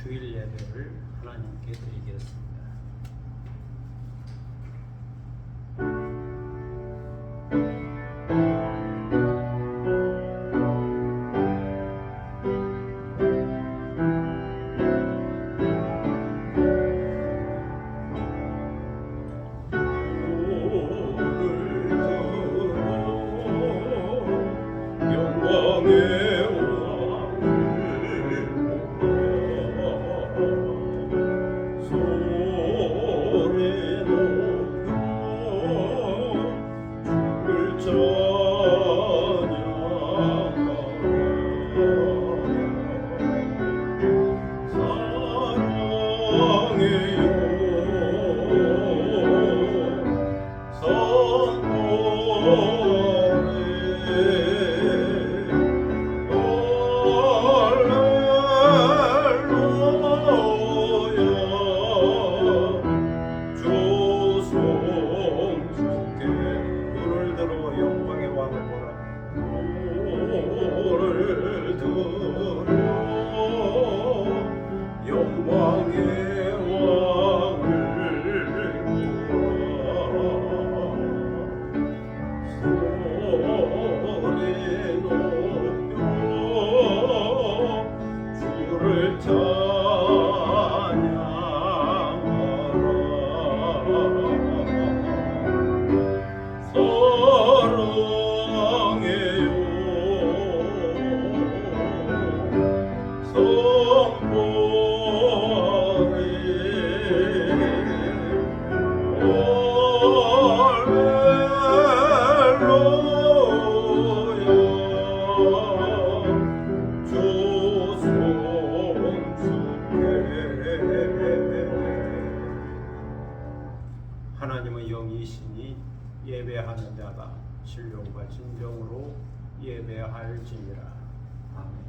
주일 예배를 하나님께 드리겠습니다. 하나님은 영이시니 예배하는 자가 신령과 진정으로 예배할지니라. 아멘.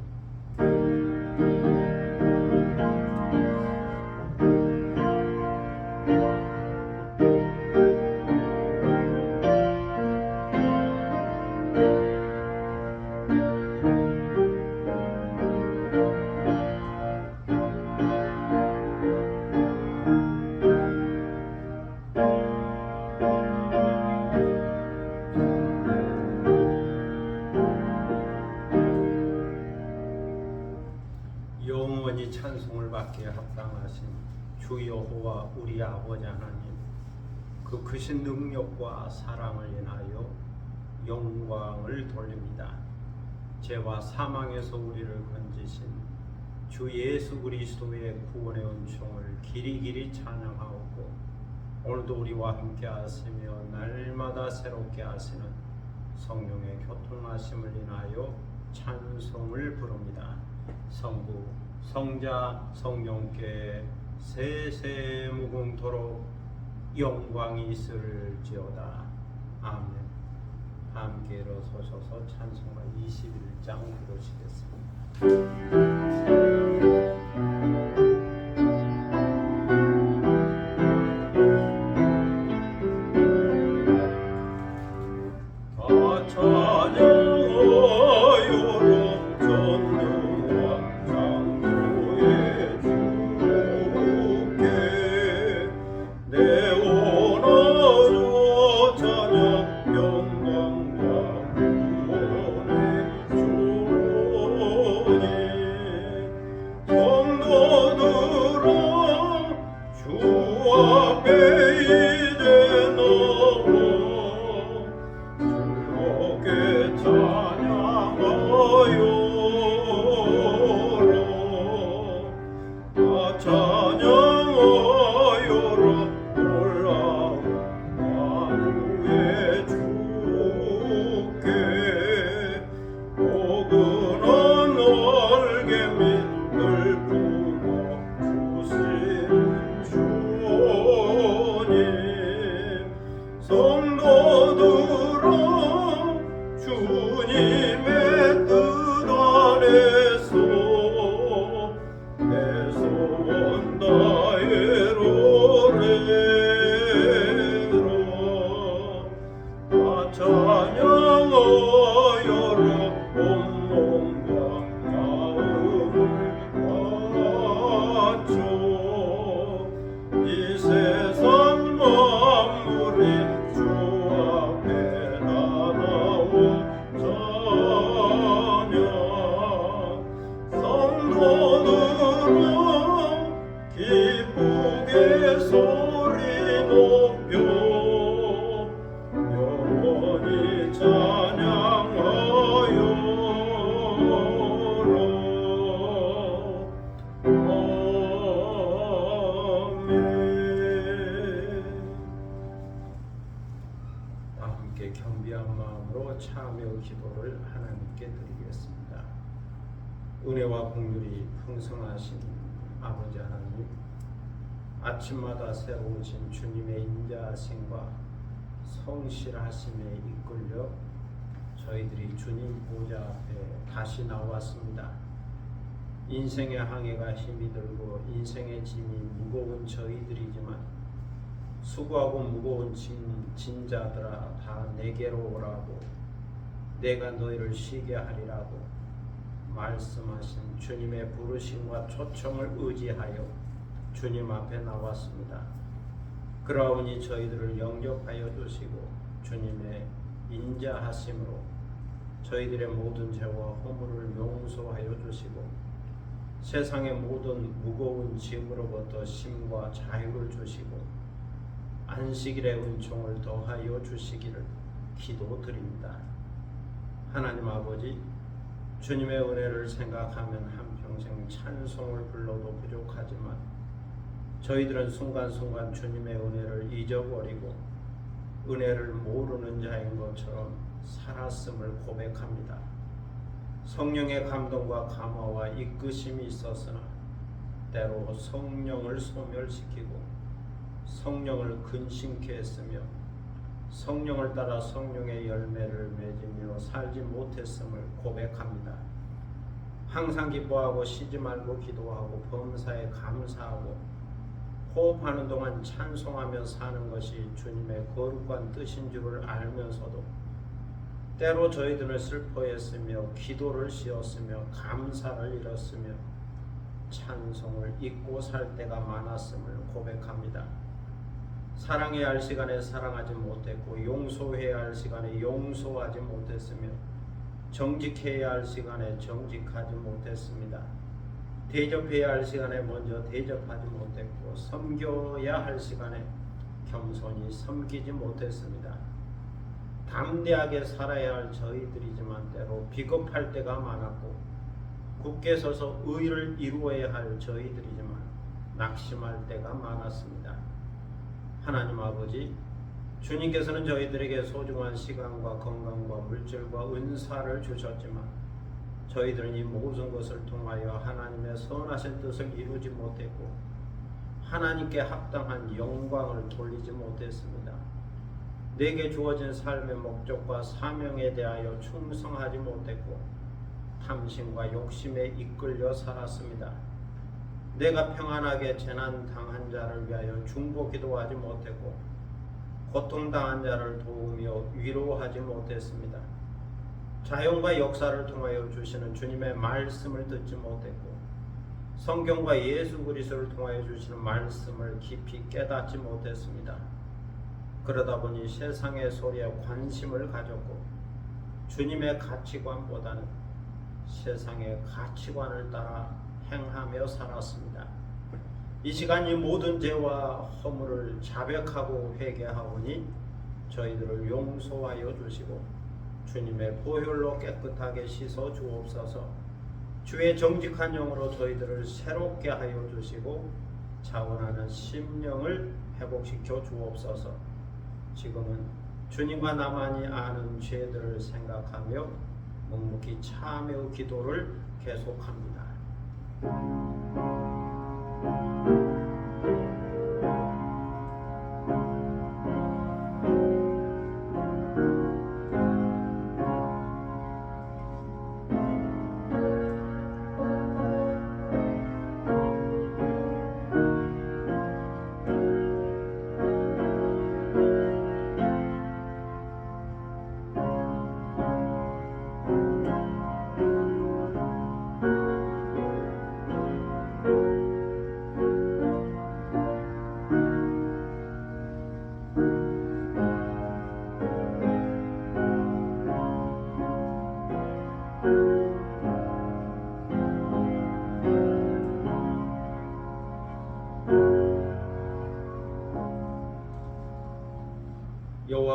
영원히 찬송을 받기에 합당하신 주 여호와 우리 아버지 하나님, 그 크신 능력과 사랑을 인하여 영광을 돌립니다. 죄와 사망에서 우리를 건지신 주 예수 그리스도의 구원의 은총을 길이길이 찬양하옵고, 오늘도 우리와 함께 하시며 날마다 새롭게 하시는 성령의 교통하심을 인하여 찬송을 부릅니다. 성부, 성자, 성령께 세세무궁토록 영광이 있을지어다. 아멘. 함께 일어서셔서 찬송가 21장 부르시겠습니다. 오그는 손으로 기쁘게 소리 높여 영원히 찬양하여라. 함께 겸비한 마음으로 참여 기도를 하나님께 드리겠습니다. 은혜와 긍휼이 풍성하신 아버지 하나님, 아침마다 새로우신 주님의 인자하심과 성실하심에 이끌려 저희들이 주님 보좌 앞에 다시 나왔습니다. 인생의 항해가 힘이 들고 인생의 짐이 무거운 저희들이지만 수고하고 무거운 진자들아 다 내게로 오라고 내가 너희를 쉬게 하리라고 말씀하신 주님의 부르심과 초청을 의지하여 주님 앞에 나왔습니다. 그러하오니 저희들을 영접하여 주시고 주님의 인자하심으로 저희들의 모든 죄와 허물을 용서하여 주시고 세상의 모든 무거운 짐으로부터 쉼과 자유를 주시고 안식일의 은총을 더하여 주시기를 기도드립니다. 하나님 아버지, 주님의 은혜를 생각하면 한평생 찬송을 불러도 부족하지만 저희들은 순간순간 주님의 은혜를 잊어버리고 은혜를 모르는 자인 것처럼 살았음을 고백합니다. 성령의 감동과 감화와 이끄심이 있었으나 때로 성령을 소멸시키고 성령을 근심케 했으며 성령을 따라 성령의 열매를 맺으며 살지 못했음을 고백합니다. 항상 기뻐하고 쉬지 말고 기도하고 범사에 감사하고 호흡하는 동안 찬송하며 사는 것이 주님의 거룩한 뜻인 줄을 알면서도 때로 저희들은 슬퍼했으며 기도를 쉬었으며 감사를 잃었으며 찬송을 잊고 살 때가 많았음을 고백합니다. 사랑해야 할 시간에 사랑하지 못했고 용서해야 할 시간에 용서하지 못했으며 정직해야 할 시간에 정직하지 못했습니다. 대접해야 할 시간에 먼저 대접하지 못했고 섬겨야 할 시간에 겸손히 섬기지 못했습니다. 담대하게 살아야 할 저희들이지만 때로 비겁할 때가 많았고 굳게 서서 의를 이루어야 할 저희들이지만 낙심할 때가 많았습니다. 하나님 아버지, 주님께서는 저희들에게 소중한 시간과 건강과 물질과 은사를 주셨지만 저희들은 이 모든 것을 통하여 하나님의 선하신 뜻을 이루지 못했고 하나님께 합당한 영광을 돌리지 못했습니다. 내게 주어진 삶의 목적과 사명에 대하여 충성하지 못했고 탐심과 욕심에 이끌려 살았습니다. 내가 평안하게 재난 당한 자를 위하여 중보 기도하지 못했고 고통당한 자를 도우며 위로하지 못했습니다. 자연과 역사를 통하여 주시는 주님의 말씀을 듣지 못했고 성경과 예수 그리스도를 통하여 주시는 말씀을 깊이 깨닫지 못했습니다. 그러다 보니 세상의 소리에 관심을 가졌고 주님의 가치관보다는 세상의 가치관을 따라 행하며 살았습니다. 이 시간 이 모든 죄와 허물을 자백하고 회개하오니 저희들을 용서하여 주시고 주님의 보혈로 깨끗하게 씻어 주옵소서. 주의 정직한 영으로 저희들을 새롭게 하여 주시고 자원하는 심령을 회복시켜 주옵소서. 지금은 주님과 나만이 아는 죄들을 생각하며 묵묵히 참여 기도를 계속합니다.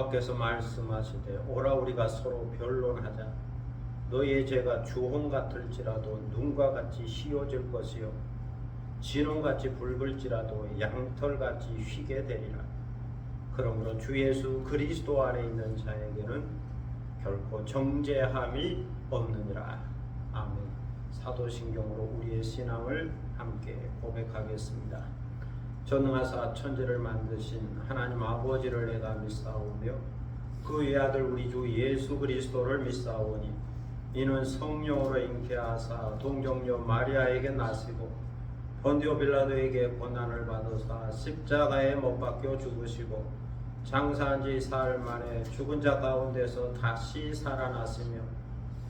여호와께서 말씀하시되 오라 우리가 서로 변론하자. 너희의 죄가 주홍 같을지라도 눈과 같이 희어질 것이요 진홍같이 붉을지라도 양털같이 휘게 되리라. 그러므로 주 예수 그리스도 안에 있는 자에게는 결코 정죄함이 없느니라. 아멘. 사도신경으로 우리의 신앙을 함께 고백하겠습니다. 전능하사 천지를 만드신 하나님 아버지를 내가 믿사오며 그 외아들 우리 주 예수 그리스도를 믿사오니 이는 성령으로 잉태하사 동정녀 마리아에게 나시고 본디오 빌라도에게 고난을 받으사 십자가에 못 박혀 죽으시고 장사한 지 사흘 만에 죽은 자 가운데서 다시 살아났으며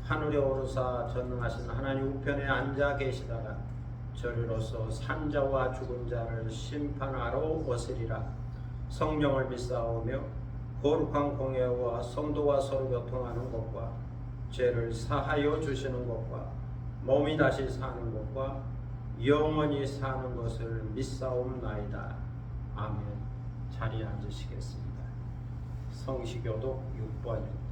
하늘에 오르사 전능하신 하나님 우편에 앉아 계시다가 저리로서 산자와 죽은 자를 심판하러 오시리라. 성령을 믿사오며 거룩한 공예와 성도와 서로 교통하는 것과 죄를 사하여 주시는 것과 몸이 다시 사는 것과 영원히 사는 것을 믿사옵나이다. 아멘. 자리에 앉으시겠습니다. 성시교독 6번입니다.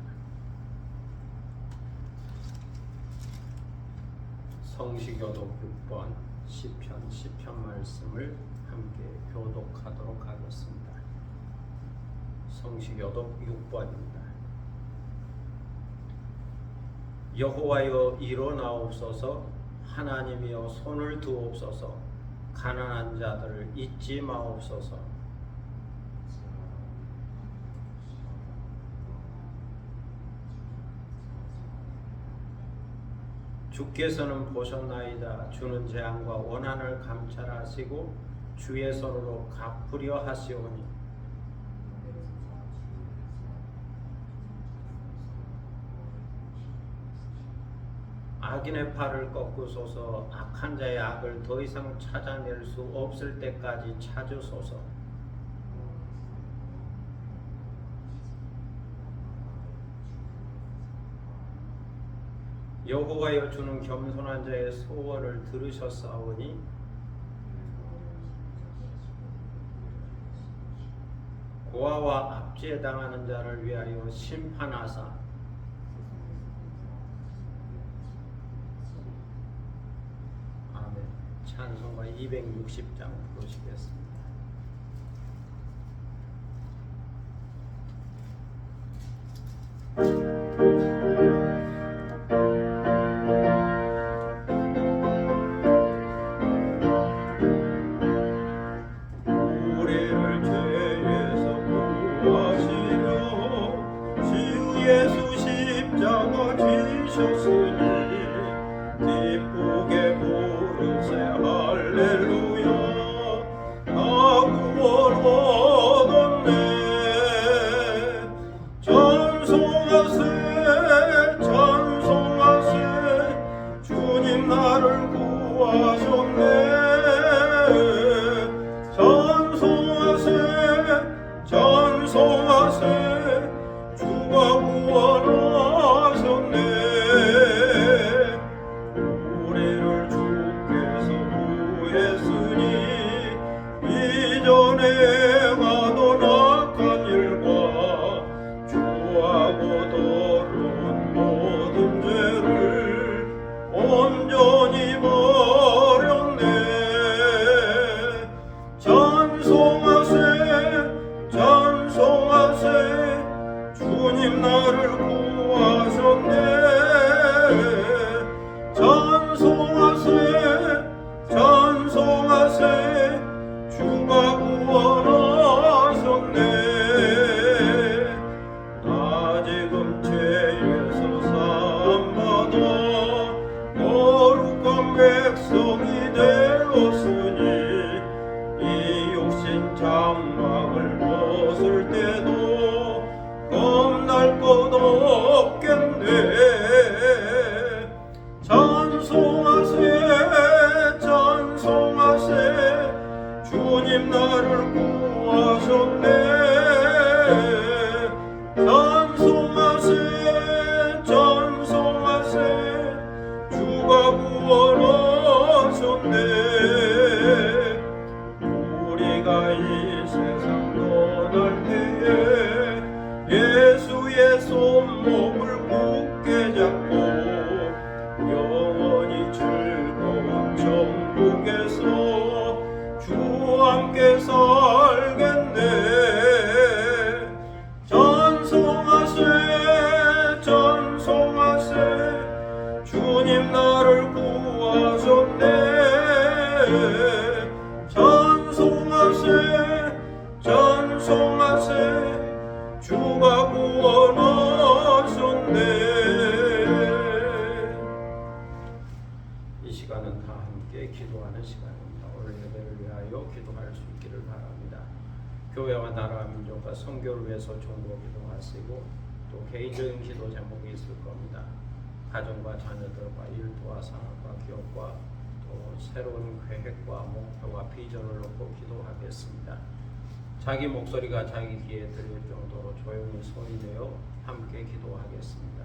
성시교독 6번 시편 말씀을 함께 교독하도록 하겠습니다. 성시교독 6번입니다. 여호와여 일어나옵소서. 하나님이여 손을 두옵소서. 가난한 자들을 잊지 마옵소서. 주께서는 보셨나이다. 주는 재앙과 원한을 감찰하시고 주의 손으로 갚으려 하시오니 악인의 팔을 꺾으소서. 악한 자의 악을 더 이상 찾아낼 수 없을 때까지 찾으소서. 여호와여 주는 겸손한 자의 소원을 들으셨사오니 고아와 압제에 당하는 자를 위하여 심판하사 아멘. 찬송가 260장 부르시겠습니다. 주가 구원하셨네. 천국에서 주와 함께 살겠네. 찬송하세 찬송하세 주님 나를 구하셨네. 찬송하세 찬송하세 주가 구원하셨네. 이 시간은 다 함께 기도하는 시간입니다. 오늘 예배를 위하여 기도할 수 있기를 바랍니다. 교회와 나라와 민족과 선교를 위해서 종고 기도하시고 또 개인적인 기도 제목이 있을 겁니다. 가정과 자녀들과 일부와 상업과 기업과 또 새로운 계획과 목표와 비전을 놓고 기도하겠습니다. 자기 목소리가 자기 귀에 들릴 정도로 조용히 소리내어 함께 기도하겠습니다.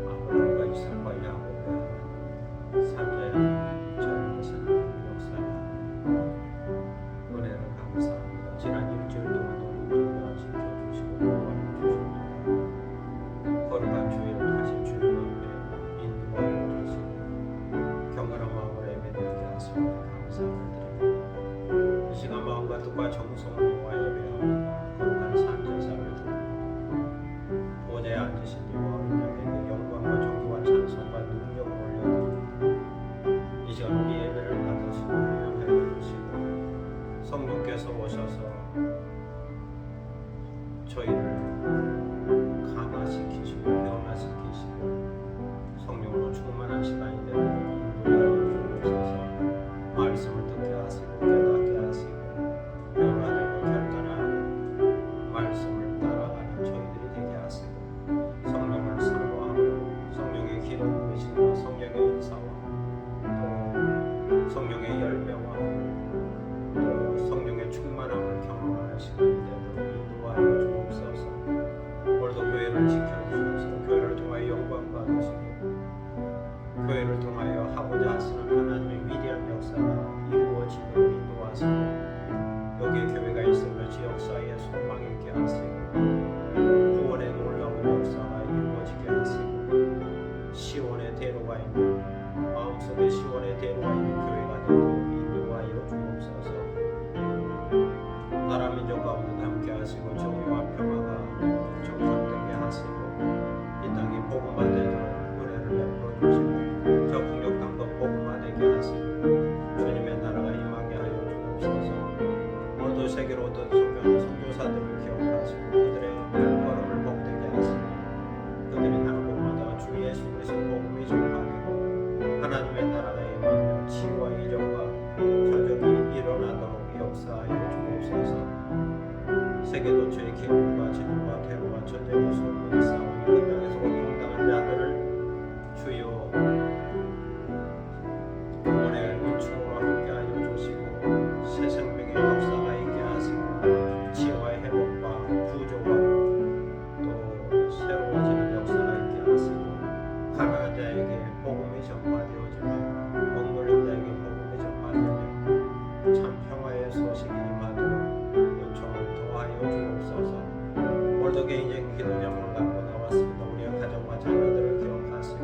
아브라함과 이삭과 야곱의 삶의 전에서 역사에 은혜를 감사합니다. 지난 일주일 동안 우리들과 지켜주시고 도와주십니다. 거룩한 주일 다시 주님 앞에 인도하여 주시고 경건한 마음으로 예배드리게 하시니 감사를 드립니다. 이 시간 마음과 뜻과 정성을 모아 예배합니다. 거룩한 산제사를 드립니다. 보좌에 앉으신 이와 어린양에게 영광과 존귀와 찬송과 능력을 올려드립니다. 이 시간 우리 예배를 받으시고 운영해 주시고 성령께서 오셔서 저희를 강화시키시고 변화시키시고 성령으로 충만한 시간이 되도록 인도하여 주옵소서. 말씀을 듣게 하시고 깨닫게 하시고 변화되고 결단하고 말씀을 따라가는 저희들이 되게 하시고 성령을 사모함으로 성령의 기름 부으심과 성령의 인사와 또 성령의 열매와 또 성령의 충만함을 경험하는 시간이 되도록 인도하여 주옵소서. 오늘도 교회를 지켜주셔서 교회를 통하여 영광 받으시고 교회를 통하여 하고자 하시는 하나님의 위대한 역사가 이루어지도록 인도하시고 여기에 교회가 있으며 지역사회에 소망이 있게 하시고 구원의 놀라운 역사가 이루어지게 하시고 시온의 대로가 있는 마음속에 시온의 대로가 있는 교회가 되도록 인도하여 주옵소서. 나라 민족 가운데 함께 하시고 정의와 평화가 정착되게 하시고 이 땅이 복음화되도록 은혜를 베풀어 주시고 적국력 땅도 복음화되게 하시고 주님의 나라가 임하게 하여 주옵소서. 오늘도 세계로 어떤 선교사들을 기억하시고 그들의 발걸음을 복되게 하시고 그들이 가는 곳마다 주 예수 그리스도 복음이 전파되고 하나님의 나라가 임하며 치유와 이적과 표적이 일어나도록 역사하여 주옵소서. 세계 도처의 기근과 질과 태로와 전쟁과 소문이 싸우니 그 땅에서 고통당한 자들을 주여 구원의 은총으로 함께하여 주시고 새 생명의 역사가 있게 하시고 치유와 회복과 구조와 또 새로워지는 역사가 있게 하시고 가난한 자에게 복음이 전파되어지며 억눌린 자에게 복음이 전파되며 참 평화의 소식이 임하도록 은총을 더하여 주옵소서. 오늘도 개인적인 기도 제목을 갖고 나왔습니다. 우리의 가정과 자녀들을 기억하시고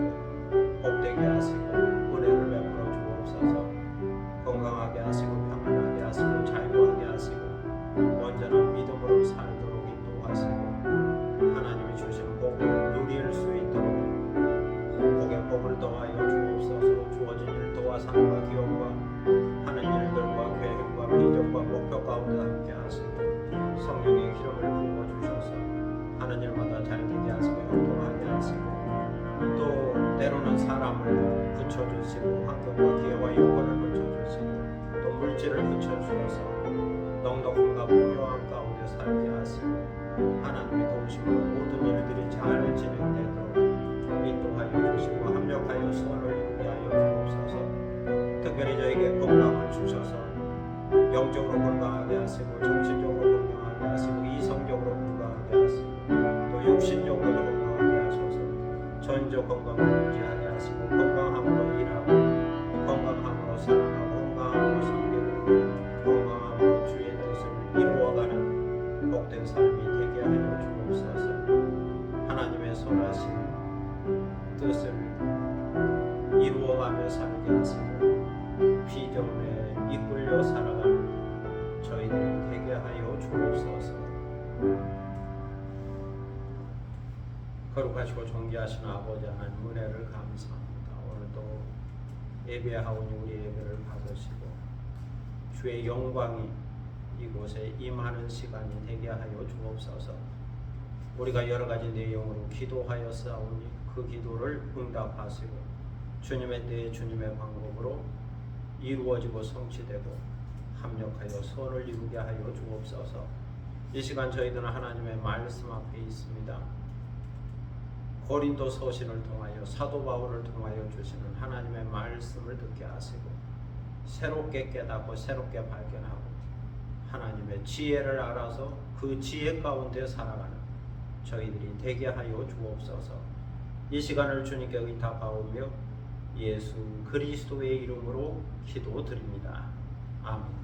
복되게 하시고 은혜를 베풀어 주옵소서. 건강하게 하시고 평안하게 하시고 자유하게 하시고 온전한 믿음으로 살도록 인도하시고 하나님이 주신 복을 누릴 수 있도록 복의 복을 더하여 주옵소서. 주어진 일도와 삶과 기업과 하는 일들과 계획과 비전과 목표 가운데 함께 하시고 성령의 기름을 부어주셔서 하는 일마다 잘 되게 하시고 형통하게 하시고 또 때로는 사람을 붙여주시고 환경과 기회와 여건을 붙여주시고 또 물질을 붙여주셔서 넉넉함과 풍요함 가운데 살게 하시고 하나님의 도우심으로 모든 일들이 잘 진행되도록 인도하여 주시고 합력하여 선을 이루게 하여 주옵소서. 특별히 저에게 건강을 주셔서 영적으로 건강하게 하시고 정신적으로 건강하게 하시고 이성적으로 건강하게 하시고 또 육신적으로 건강하게 하셔서 전적 건강을 유지하게 하시고 건강함으로 일하고 건강함으로 사랑하고 건강함으로 섬기고 건강함으로 주의 뜻을 이루어가는 복된 삶이 되게 하여 주옵소서. 하나님의 뜻을 이루어가며 살게 하시고 비전에 이끌려 살아가는 저희들이 되게 하여 주옵소서. 거룩하시고 존귀하신 아버지 하나님 은혜를 감사합니다. 오늘도 예배하오니 우리 예배를 받으시고 주의 영광이 이곳에 임하는 시간이 되게 하여 주옵소서. 우리가 여러 가지 내용으로 기도하여 싸우니 그 기도를 응답하시고 주님의 때에 주님의 방법으로 이루어지고 성취되고 합력하여 선을 이루게 하여 주옵소서. 이 시간 저희들은 하나님의 말씀 앞에 있습니다. 고린도 서신을 통하여 사도 바울을 통하여 주시는 하나님의 말씀을 듣게 하시고 새롭게 깨닫고 새롭게 발견하고 하나님의 지혜를 알아서 그 지혜 가운데 살아가는 저희들이 되게 하여 주옵소서. 이 시간을 주님께 의탁하오며 예수 그리스도의 이름으로 기도드립니다. 아멘.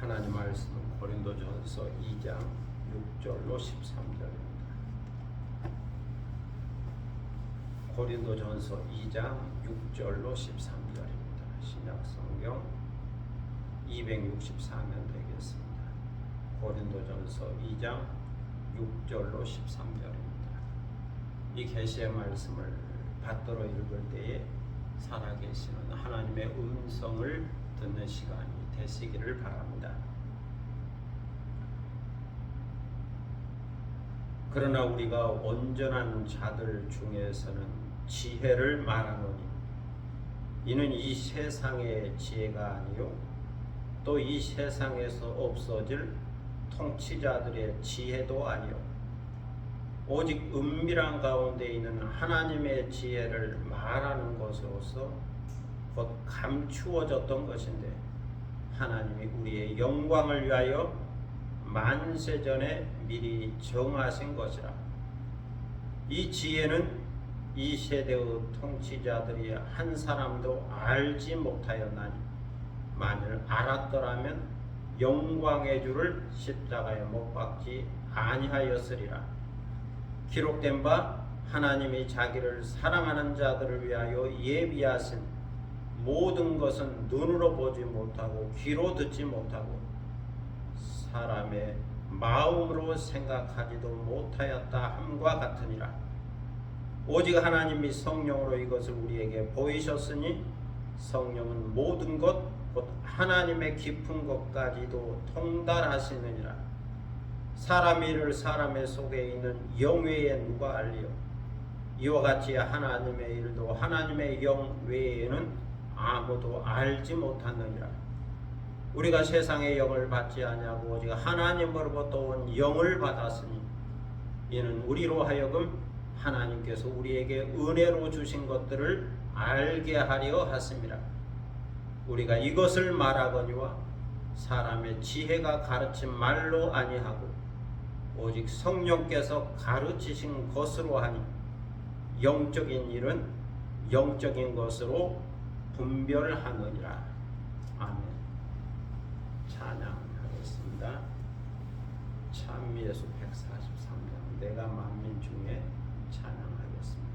하나님 말씀은 고린도전서 2장 6절로 13절입니다. 고린도전서 2장 6절로 13절입니다. 신약성경 264면 되겠습니다. 고린도전서 2장 6절로 13절입니다. 이 계시의 말씀을 받들어 읽을 때에 살아계시는 하나님의 음성을 듣는 시간이 되시기를 바랍니다. 그러나 우리가 온전한 자들 중에서는 지혜를 말하노니 이는 이 세상의 지혜가 아니요 또 이 세상에서 없어질 통치자들의 지혜도 아니요 오직 은밀한 가운데 있는 하나님의 지혜를 말하는 것으로서 곧 감추어졌던 것인데 하나님이 우리의 영광을 위하여 만세전에 미리 정하신 것이라. 이 지혜는 이 세대의 통치자들이 한 사람도 알지 못하였나니 만일 알았더라면 영광의 주를 십자가에 못 박지 아니하였으리라. 기록된 바 하나님이 자기를 사랑하는 자들을 위하여 예비하신 모든 것은 눈으로 보지 못하고 귀로 듣지 못하고 사람의 마음으로 생각하지도 못하였다 함과 같으니라. 오직 하나님이 성령으로 이것을 우리에게 보이셨으니 성령은 모든 것 곧 하나님의 깊은 것까지도 통달하시느니라. 사람의 일을 사람의 속에 있는 영 외에 누가 알리요? 이와 같이 하나님의 일도 하나님의 영 외에는 아무도 알지 못하느니라. 우리가 세상의 영을 받지 아니하고 오직 하나님으로부터 온 영을 받았으니 이는 우리로 하여금 하나님께서 우리에게 은혜로 주신 것들을 알게 하려 하심이라. 우리가 이것을 말하거니와 사람의 지혜가 가르친 말로 아니하고 오직 성령께서 가르치신 것으로 하니 영적인 일은 영적인 것으로 분별하느니라. 아멘. 찬양하겠습니다. 참미예수 143장 내가 만민 중에 찬양하겠습니다.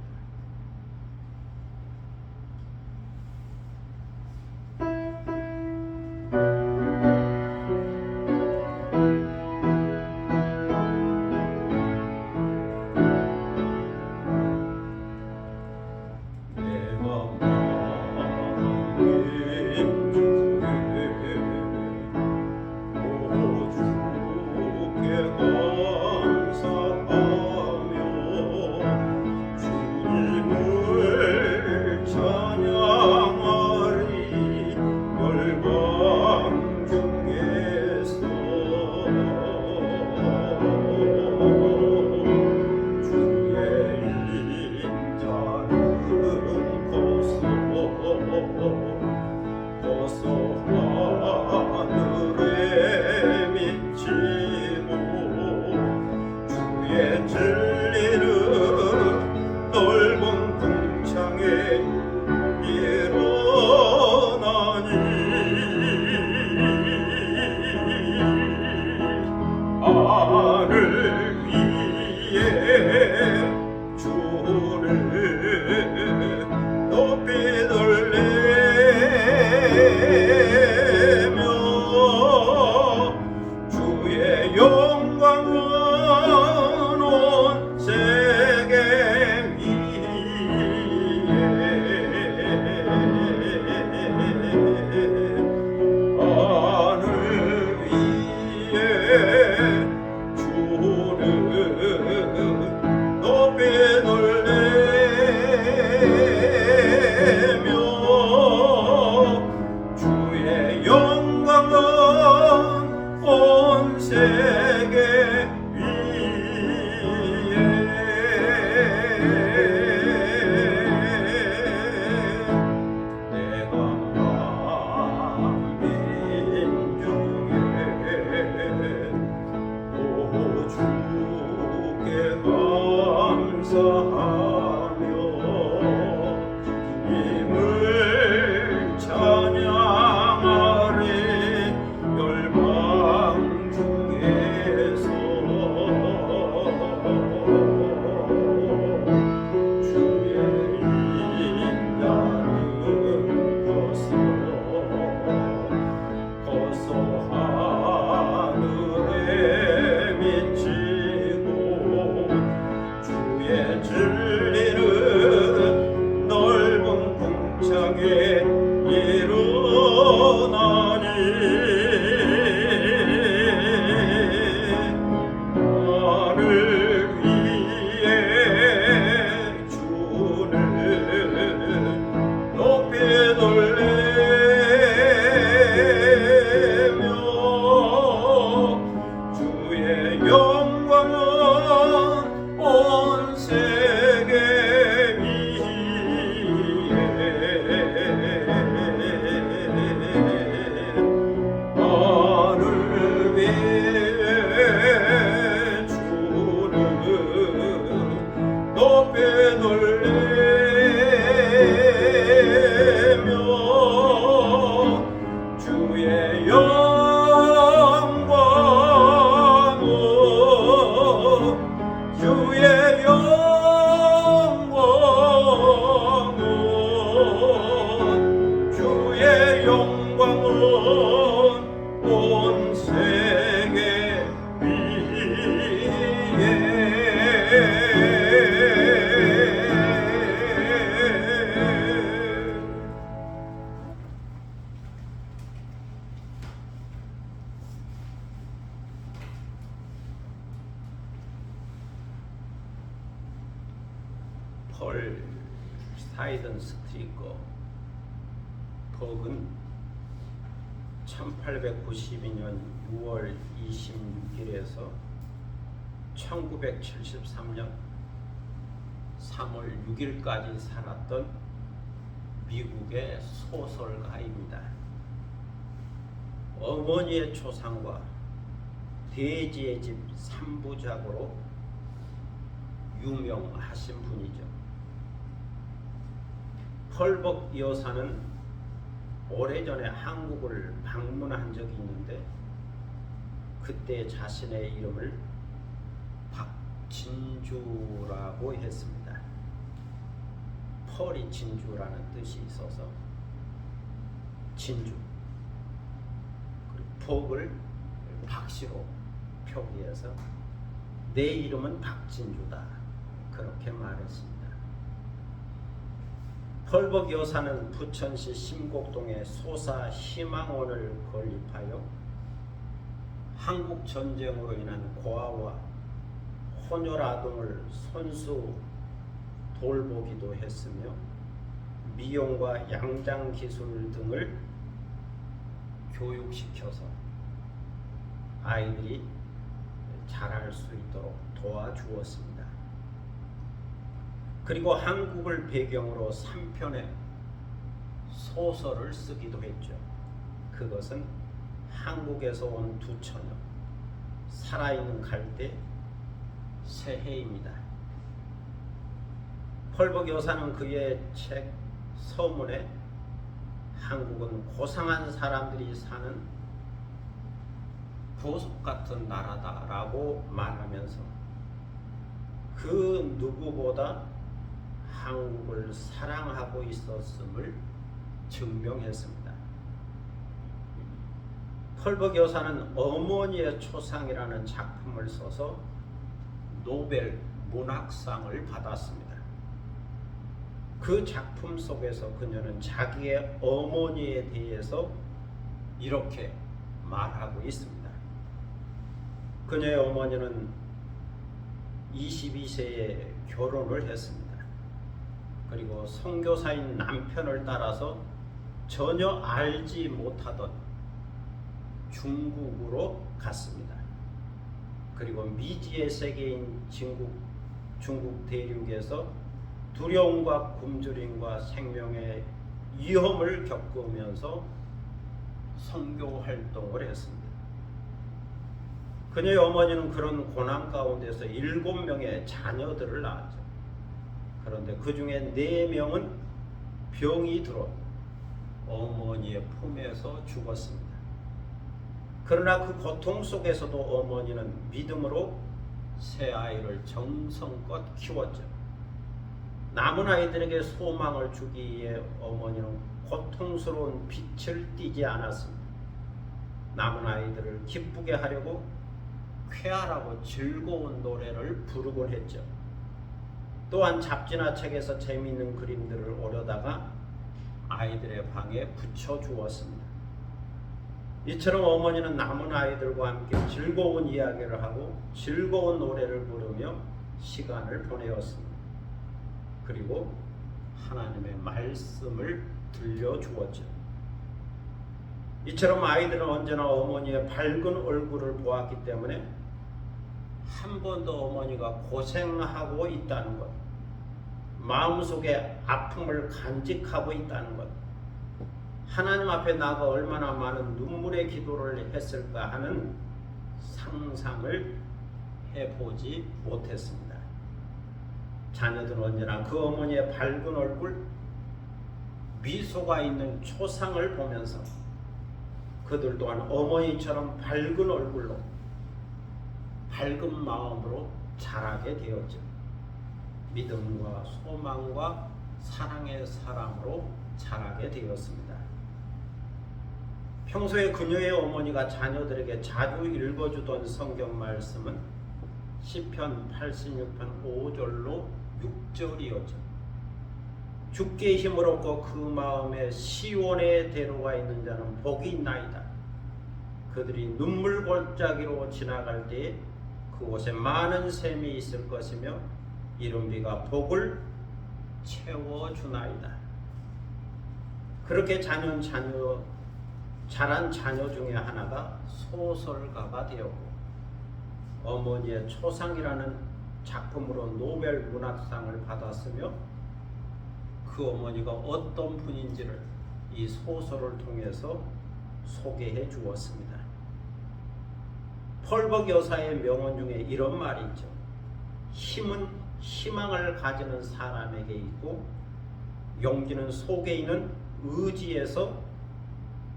펄 사이든 스트리커 퍽은 1892년 6월 26일에서 1973년 3월 6일까지 살았던 미국의 소설가입니다. 어머니의 초상과 돼지의 집 3부작으로 유명하신 분이죠. 펄벅 여사는 오래전에 한국을 방문한 적이 있는데 그때 자신의 이름을 박진주라고 했습니다. 펄이 진주라는 뜻이 있어서 진주, 그리고 벅을 박씨로 표기해서 내 이름은 박진주다, 그렇게 말했습니다. 펄벅 여사는 부천시 심곡동의 소사 희망원을 건립하여 한국 전쟁으로 인한 고아와 혼혈 아동을 손수 돌보기도 했으며 미용과 양장 기술 등을 교육시켜서 아이들이 잘할 수 있도록 도와주었습니다. 그리고 한국을 배경으로 3편의 소설을 쓰기도 했죠. 그것은 한국에서 온 두 처녀, 살아있는 갈대, 새해입니다. 펄벅 여사는 그의 책 서문에 한국은 고상한 사람들이 사는 보석 같은 나라다라고 말하면서 그 누구보다 한국을 사랑하고 있었음을 증명했습니다. 펄벅 여사는 어머니의 초상이라는 작품을 써서 노벨 문학상을 받았습니다. 그 작품 속에서 그녀는 자기의 어머니에 대해서 이렇게 말하고 있습니다. 그녀의 어머니는 22세에 결혼을 했습니다. 그리고 선교사인 남편을 따라서 전혀 알지 못하던 중국으로 갔습니다. 그리고 미지의 세계인 중국 대륙에서 두려움과 굶주림과 생명의 위험을 겪으면서 선교 활동을 했습니다. 그녀의 어머니는 그런 고난 가운데서 7명의 자녀들을 낳았죠. 그런데 그 중에 4명은 병이 들어 어머니의 품에서 죽었습니다. 그러나 그 고통 속에서도 어머니는 믿음으로 새 아이를 정성껏 키웠죠. 남은 아이들에게 소망을 주기 위해 어머니는 고통스러운 빛을 띠지 않았습니다. 남은 아이들을 기쁘게 하려고 쾌활하고 즐거운 노래를 부르곤 했죠. 또한 잡지나 책에서 재미있는 그림들을 오려다가 아이들의 방에 붙여주었습니다. 이처럼 어머니는 남은 아이들과 함께 즐거운 이야기를 하고 즐거운 노래를 부르며 시간을 보내었습니다. 그리고 하나님의 말씀을 들려주었죠. 이처럼 아이들은 언제나 어머니의 밝은 얼굴을 보았기 때문에 한 번도 어머니가 고생하고 있다는 것, 마음속에 아픔을 간직하고 있다는 것, 하나님 앞에 나가 얼마나 많은 눈물의 기도를 했을까 하는 상상을 해보지 못했습니다. 자녀들은 언제나 그 어머니의 밝은 얼굴, 미소가 있는 초상을 보면서 그들 또한 어머니처럼 밝은 얼굴로, 밝은 마음으로 자라게 되었죠. 믿음과 소망과 사랑의 사람으로 자라게 되었습니다. 평소에 그녀의 어머니가 자녀들에게 자주 읽어주던 성경 말씀은 시편 86편 5절로 6절이었죠. 주께 힘을 얻고 그 마음에 시온의 대로가 있는 자는 복이 있나이다. 그들이 눈물 골짜기로 지나갈 때에 그곳에 많은 샘이 있을 것이며 이른 비가 복을 채워주나이다. 그렇게 자녀 자란 자녀 중에 하나가 소설가가 되었고 어머니의 초상이라는 작품으로 노벨 문학상을 받았으며 그 어머니가 어떤 분인지를 이 소설을 통해서 소개해 주었습니다. 펄벅 여사의 명언 중에 이런 말이 있죠. 힘은 희망을 가지는 사람에게 있고 용기는 속에 있는 의지에서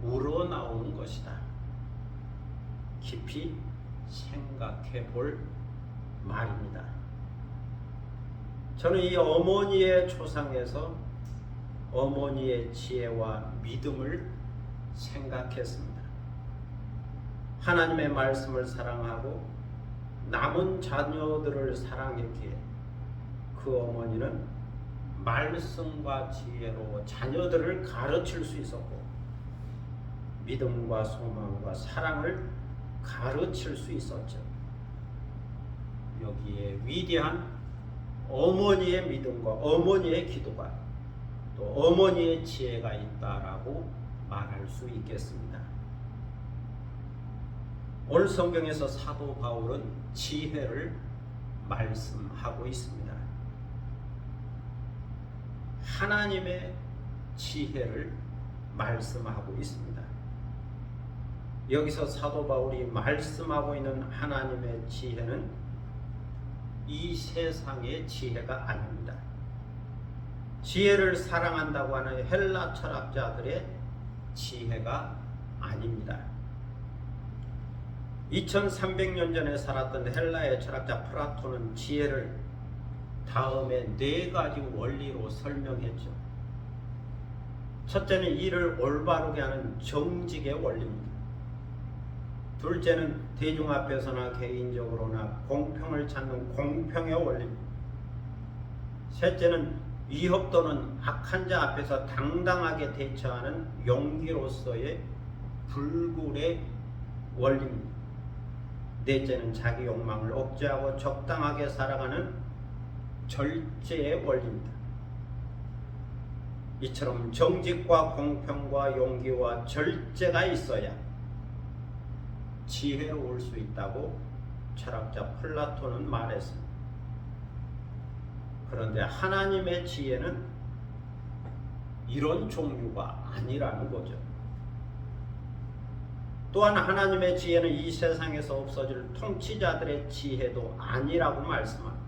우러나오는 것이다. 깊이 생각해 볼 말입니다. 저는 이 어머니의 초상에서 어머니의 지혜와 믿음을 생각했습니다. 하나님의 말씀을 사랑하고 남은 자녀들을 사랑했기에 그 어머니는 말씀과 지혜로 자녀들을 가르칠 수 있었고 믿음과 소망과 사랑을 가르칠 수 있었죠. 여기에 위대한 어머니의 믿음과 어머니의 기도가 또 어머니의 지혜가 있다라고 말할 수 있겠습니다. 오늘 성경에서 사도 바울은 지혜를 말씀하고 있습니다. 하나님의 지혜를 말씀하고 있습니다. 여기서 사도 바울이 말씀하고 있는 하나님의 지혜는 이 세상의 지혜가 아닙니다. 지혜를 사랑한다고 하는 헬라 철학자들의 지혜가 아닙니다. 2300년 전에 살았던 헬라의 철학자 플라톤은 지혜를 다음에 4가지 원리로 설명했죠. 첫째는 일을 올바르게 하는 정직의 원리입니다. 둘째는 대중 앞에서나 개인적으로나 공평을 찾는 공평의 원리입니다. 셋째는 위협 또는 악한 자 앞에서 당당하게 대처하는 용기로서의 불굴의 원리입니다. 넷째는 자기 욕망을 억제하고 적당하게 살아가는 절제의 원리입니다. 이처럼 정직과 공평과 용기와 절제가 있어야 지혜로울 수 있다고 철학자 플라톤은 말했습니다. 그런데 하나님의 지혜는 이런 종류가 아니라는 거죠. 또한 하나님의 지혜는 이 세상에서 없어질 통치자들의 지혜도 아니라고 말씀합니다.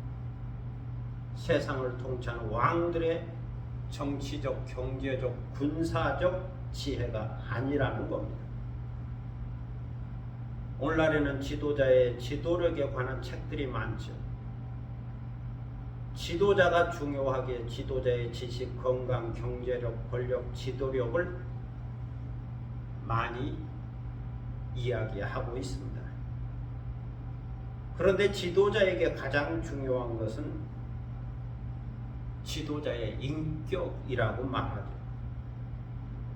세상을 통치하는 왕들의 정치적, 경제적, 군사적 지혜가 아니라는 겁니다. 오늘날에는 지도자의 지도력에 관한 책들이 많죠. 지도자가 중요하기에 지도자의 지식, 건강, 경제력, 권력, 지도력을 많이 이야기하고 있습니다. 그런데 지도자에게 가장 중요한 것은 지도자의 인격이라고 말하죠.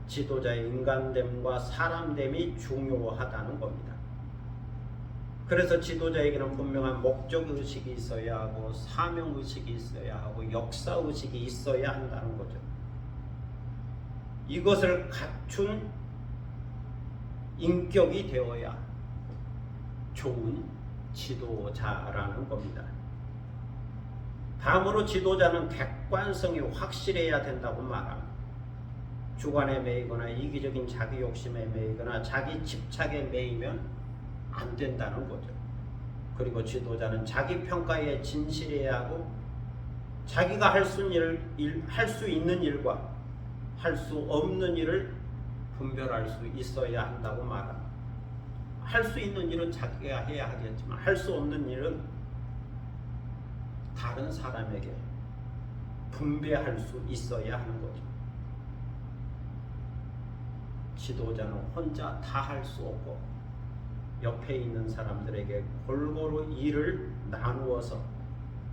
지도자의 인간됨과 사람됨이 중요하다는 겁니다. 그래서 지도자에게는 분명한 목적의식이 있어야 하고 사명의식이 있어야 하고 역사의식이 있어야 한다는 거죠. 이것을 갖춘 인격이 되어야 좋은 지도자라는 겁니다. 다음으로 지도자는 객관성이 확실해야 된다고 말합니다. 주관에 매이거나 이기적인 자기 욕심에 매이거나 자기 집착에 매이면 안 된다는 거죠. 그리고 지도자는 자기 평가에 진실해야 하고 자기가 할 수 있는 일과 할 수 없는 일을 분별할 수 있어야 한다고 말합니다. 할 수 있는 일은 자기가 해야 하겠지만 할 수 없는 일은 다른 사람에게 분배할 수 있어야 하는 거죠. 지도자는 혼자 다 할 수 없고 옆에 있는 사람들에게 골고루 일을 나누어서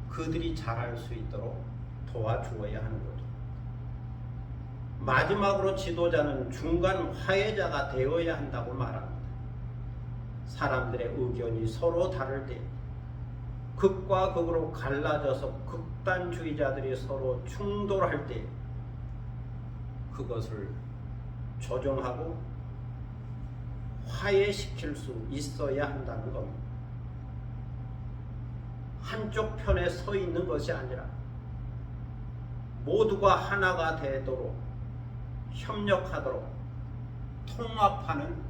그들이 잘할 수 있도록 도와주어야 하는 거죠. 마지막으로 지도자는 중간 화해자가 되어야 한다고 말합니다. 사람들의 의견이 서로 다를 때 극과 극으로 갈라져서 극단주의자들이 서로 충돌할 때 그것을 조정하고 화해시킬 수 있어야 한다는 겁니다. 한쪽 편에 서 있는 것이 아니라 모두가 하나가 되도록 협력하도록 통합하는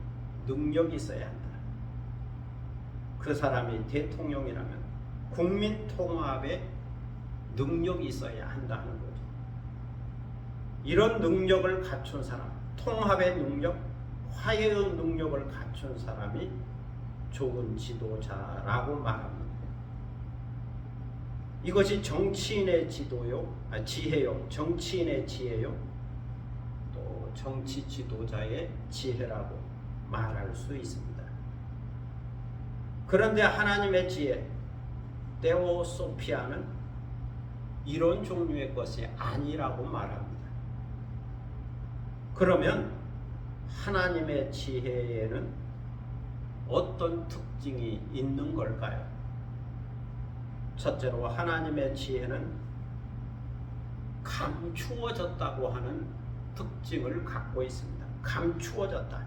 능력이 있어야 한다. 그 사람이 대통령이라면 국민 통합에 능력이 있어야 한다는 거죠. 이런 능력을 갖춘 사람, 통합의 능력, 화해의 능력을 갖춘 사람이 좋은 지도자라고 말합니다. 이것이 정치인의 지혜요, 정치인의 지혜요, 또 정치 지도자의 지혜라고 말할 수 있습니다. 그런데 하나님의 지혜, 데오소피아는 이런 종류의 것이 아니라고 말합니다. 그러면 하나님의 지혜에는 어떤 특징이 있는 걸까요? 첫째로 하나님의 지혜는 감추어졌다고 하는 특징을 갖고 있습니다. 감추어졌다.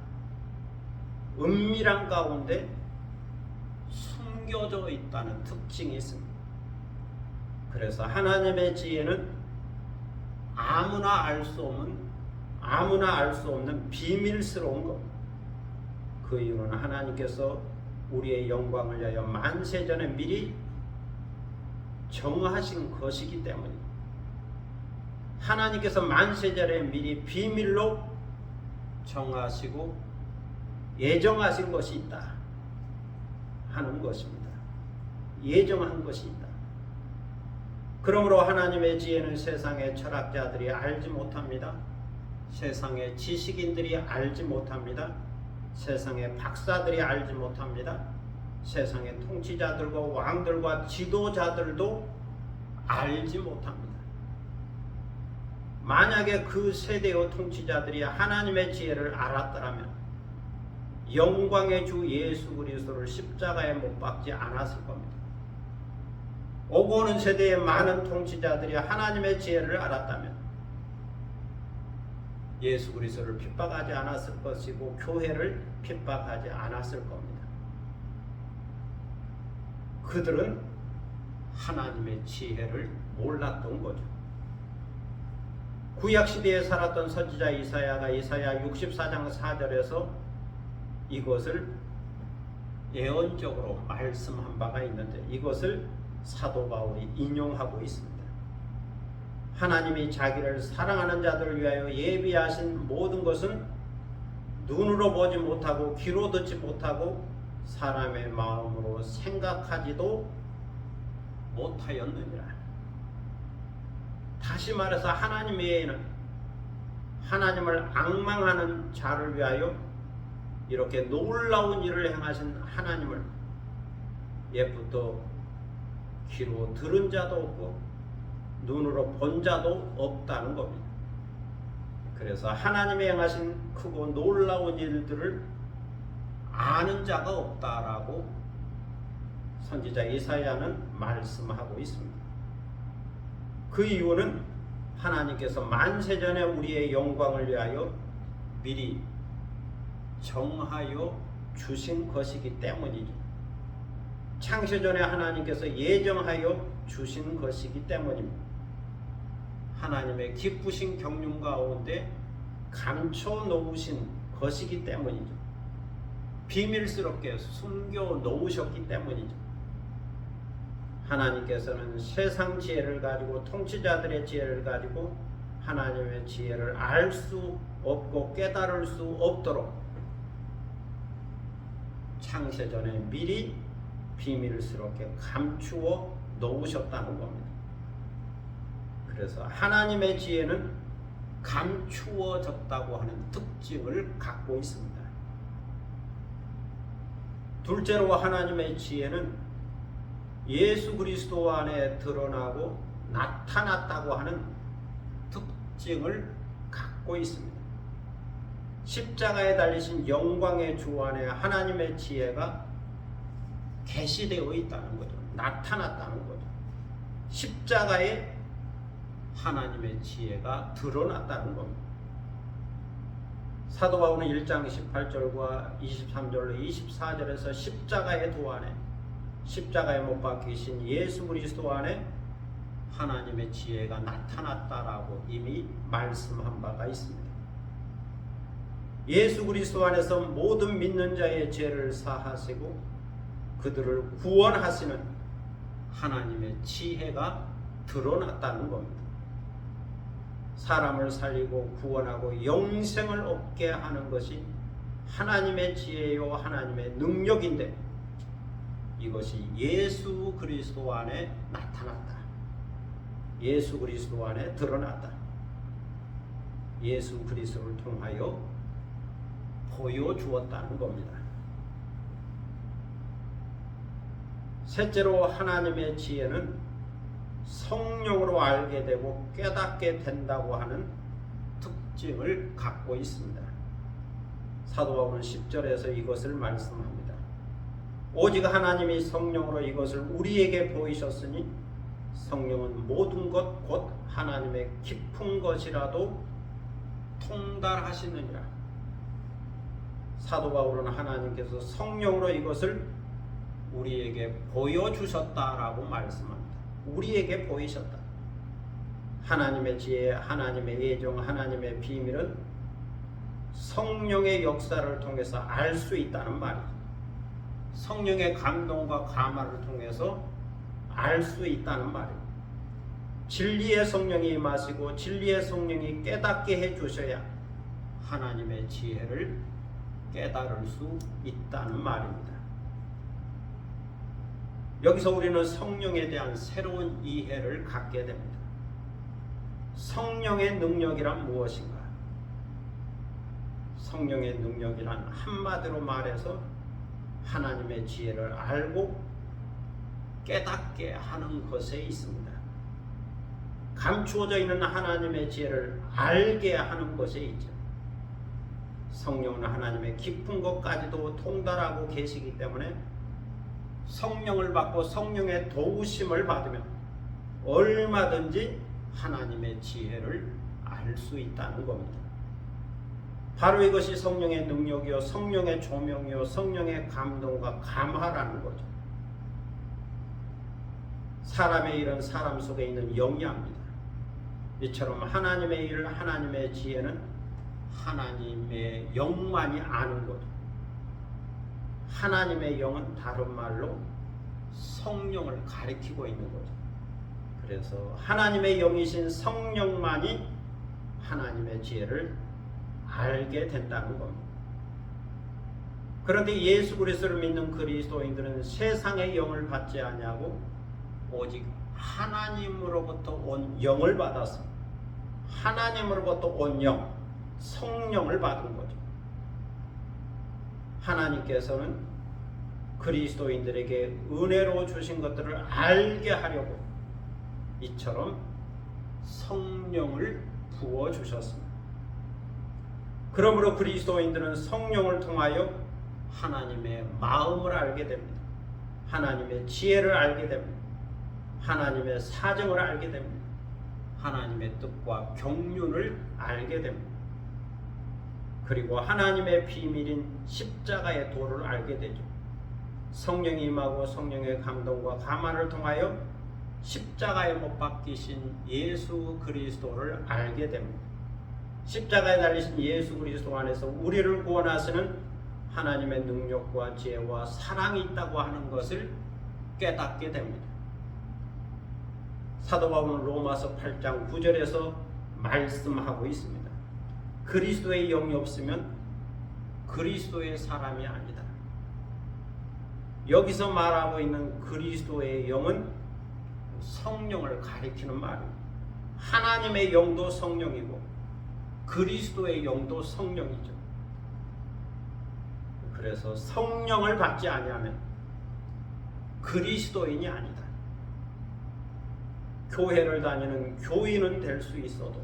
은밀한 가운데 숨겨져 있다는 특징이 있습니다. 그래서 하나님의 지혜는 아무나 알 수 없는 비밀스러운 것. 그 이유는 하나님께서 우리의 영광을 위하여 만세전에 미리 정하신 것이기 때문입니다. 하나님께서 만세전에 미리 비밀로 정하시고 예정하신 것이 있다 하는 것입니다. 예정한 것이 있다. 그러므로 하나님의 지혜는 세상의 철학자들이 알지 못합니다. 세상의 지식인들이 알지 못합니다. 세상의 박사들이 알지 못합니다. 세상의 통치자들과 왕들과 지도자들도 알지 못합니다. 만약에 그 세대의 통치자들이 하나님의 지혜를 알았더라면 영광의 주 예수 그리스도를 십자가에 못 박지 않았을 겁니다. 오고 오는 세대의 많은 통치자들이 하나님의 지혜를 알았다면 예수 그리스도를 핍박하지 않았을 것이고 교회를 핍박하지 않았을 겁니다. 그들은 하나님의 지혜를 몰랐던 거죠. 구약시대에 살았던 선지자 이사야가 이사야 64장 4절에서 이것을 예언적으로 말씀한 바가 있는데 이것을 사도 바울이 인용하고 있습니다. 하나님이 자기를 사랑하는 자들을 위하여 예비하신 모든 것은 눈으로 보지 못하고 귀로 듣지 못하고 사람의 마음으로 생각하지도 못하였느니라. 다시 말해서 하나님 외에는 하나님을 앙망하는 자를 위하여 이렇게 놀라운 일을 행하신 하나님을 옛부터 귀로 들은 자도 없고 눈으로 본 자도 없다는 겁니다. 그래서 하나님이 행하신 크고 놀라운 일들을 아는 자가 없다라고 선지자 이사야는 말씀하고 있습니다. 그 이유는 하나님께서 만세전에 우리의 영광을 위하여 미리 정하여 주신 것이기 때문이죠. 창세전에 하나님께서 예정하여 주신 것이기 때문입니다. 하나님의 기쁘신 경륜 가운데 감춰 놓으신 것이기 때문이죠. 비밀스럽게 숨겨 놓으셨기 때문이죠. 하나님께서는 세상 지혜를 가지고 통치자들의 지혜를 가지고 하나님의 지혜를 알 수 없고 깨달을 수 없도록 창세전에 미리 비밀스럽게 감추어 놓으셨다는 겁니다. 그래서 하나님의 지혜는 감추어졌다고 하는 특징을 갖고 있습니다. 둘째로 하나님의 지혜는 예수 그리스도 안에 드러나고 나타났다고 하는 특징을 갖고 있습니다. 십자가에 달리신 영광의 주 안에 하나님의 지혜가 계시되어 있다는 거죠. 나타났다는 거죠. 십자가에 하나님의 지혜가 드러났다는 겁니다. 사도 바울은 1장 18절과 23절로 24절에서 십자가의 도 안에, 십자가에 못 박히신 예수 그리스도 안에 하나님의 지혜가 나타났다라고 이미 말씀한 바가 있습니다. 예수 그리스도 안에서 모든 믿는 자의 죄를 사하시고 그들을 구원하시는 하나님의 지혜가 드러났다는 겁니다. 사람을 살리고 구원하고 영생을 얻게 하는 것이 하나님의 지혜요 하나님의 능력인데 이것이 예수 그리스도 안에 나타났다. 예수 그리스도 안에 드러났다. 예수 그리스도를 통하여 보여주었다는 겁니다. 셋째로 하나님의 지혜는 성령으로 알게 되고 깨닫게 된다고 하는 특징을 갖고 있습니다. 사도 바울은 10절에서 이것을 말씀합니다. 오직 하나님이 성령으로 이것을 우리에게 보이셨으니 성령은 모든 것 곧 하나님의 깊은 것이라도 통달하시느니라. 사도 바울은 하나님께서 성령으로 이것을 우리에게 보여주셨다라고 말씀합니다. 우리에게 보이셨다. 하나님의 지혜, 하나님의 예정, 하나님의 비밀은 성령의 역사를 통해서 알 수 있다는 말이죠. 성령의 감동과 감화를 통해서 알 수 있다는 말이에요. 진리의 성령이 임하시고 진리의 성령이 깨닫게 해주셔야 하나님의 지혜를 깨달을 수 있다는 말입니다. 여기서 우리는 성령에 대한 새로운 이해를 갖게 됩니다. 성령의 능력이란 무엇인가? 성령의 능력이란 한마디로 말해서 하나님의 지혜를 알고 깨닫게 하는 것에 있습니다. 감추어져 있는 하나님의 지혜를 알게 하는 것에 있죠. 성령은 하나님의 깊은 것까지도 통달하고 계시기 때문에 성령을 받고 성령의 도우심을 받으면 얼마든지 하나님의 지혜를 알 수 있다는 겁니다. 바로 이것이 성령의 능력이요 성령의 조명이요 성령의 감동과 감화라는 거죠. 사람의 일은 사람 속에 있는 영이 합니다. 이처럼 하나님의 일을 하나님의 지혜는 하나님의 영만이 아는 거죠. 하나님의 영은 다른 말로 성령을 가리키고 있는 거죠. 그래서 하나님의 영이신 성령만이 하나님의 지혜를 알게 된다는 겁니다. 그런데 예수 그리스도를 믿는 그리스도인들은 세상의 영을 받지 아니하고 오직 하나님으로부터 온 영을 받았습니다. 하나님으로부터 온 영, 성령을 받은 거죠. 하나님께서는 그리스도인들에게 은혜로 주신 것들을 알게 하려고 이처럼 성령을 부어주셨습니다. 그러므로 그리스도인들은 성령을 통하여 하나님의 마음을 알게 됩니다. 하나님의 지혜를 알게 됩니다. 하나님의 사정을 알게 됩니다. 하나님의 뜻과 경륜을 알게 됩니다. 그리고 하나님의 비밀인 십자가의 도를 알게 되죠. 성령이 임하고 성령의 감동과 감화를 통하여 십자가에 못 박히신 예수 그리스도를 알게 됩니다. 십자가에 달리신 예수 그리스도 안에서 우리를 구원하시는 하나님의 능력과 지혜와 사랑이 있다고 하는 것을 깨닫게 됩니다. 사도 바울은 로마서 8장 9절에서 말씀하고 있습니다. 그리스도의 영이 없으면 그리스도의 사람이 아니다. 여기서 말하고 있는 그리스도의 영은 성령을 가리키는 말입니다. 하나님의 영도 성령이고 그리스도의 영도 성령이죠. 그래서 성령을 받지 아니하면 그리스도인이 아니다. 교회를 다니는 교인은 될 수 있어도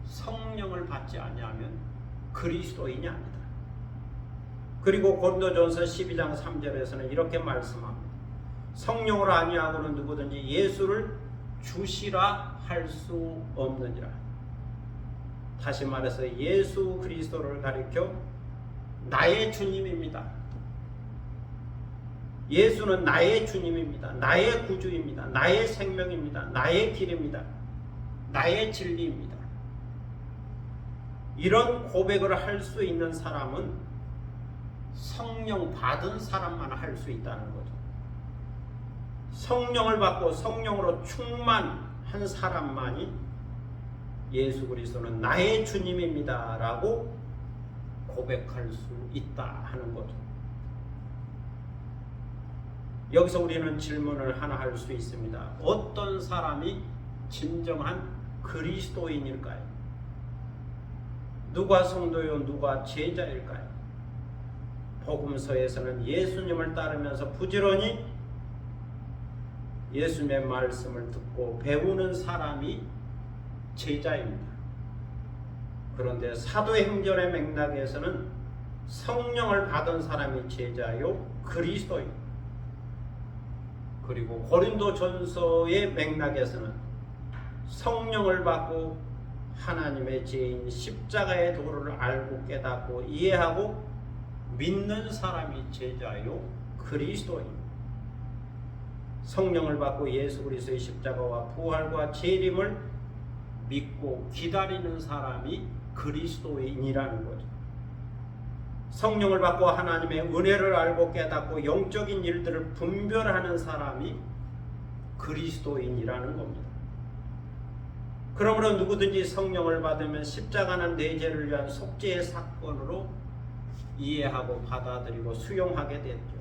성령을 받지 아니하면 그리스도인이 아니다. 그리고 고린도전서 12장 3절에서는 이렇게 말씀합니다. 성령을 아니하고는 누구든지 예수를 주시라 할 수 없느니라. 다시 말해서 예수 그리스도를 가리켜 나의 주님입니다. 예수는 나의 주님입니다. 나의 구주입니다. 나의 생명입니다. 나의 길입니다. 나의 진리입니다. 이런 고백을 할 수 있는 사람은 성령 받은 사람만 할 수 있다는 거죠. 성령을 받고 성령으로 충만한 사람만이 예수 그리스도는 나의 주님입니다 라고 고백할 수 있다 하는 거죠. 여기서 우리는 질문을 하나 할 수 있습니다. 어떤 사람이 진정한 그리스도인일까요? 누가 성도요, 누가 제자일까요? 복음서에서는 예수님을 따르면서 부지런히 예수님의 말씀을 듣고 배우는 사람이 제자입니다. 그런데 사도행전의 맥락에서는 성령을 받은 사람이 제자요, 그리스도입니다. 그리고 고린도전서의 맥락에서는 성령을 받고 하나님의 죄인 십자가의 도를 알고 깨닫고 이해하고 믿는 사람이 제자요, 그리스도입니다. 성령을 받고 예수 그리스도의 십자가와 부활과 재림을 믿고 기다리는 사람이 그리스도인이라는 거죠. 성령을 받고 하나님의 은혜를 알고 깨닫고 영적인 일들을 분별하는 사람이 그리스도인이라는 겁니다. 그러므로 누구든지 성령을 받으면 십자가는 내 죄를 위한 속죄의 사건으로 이해하고 받아들이고 수용하게 됐죠.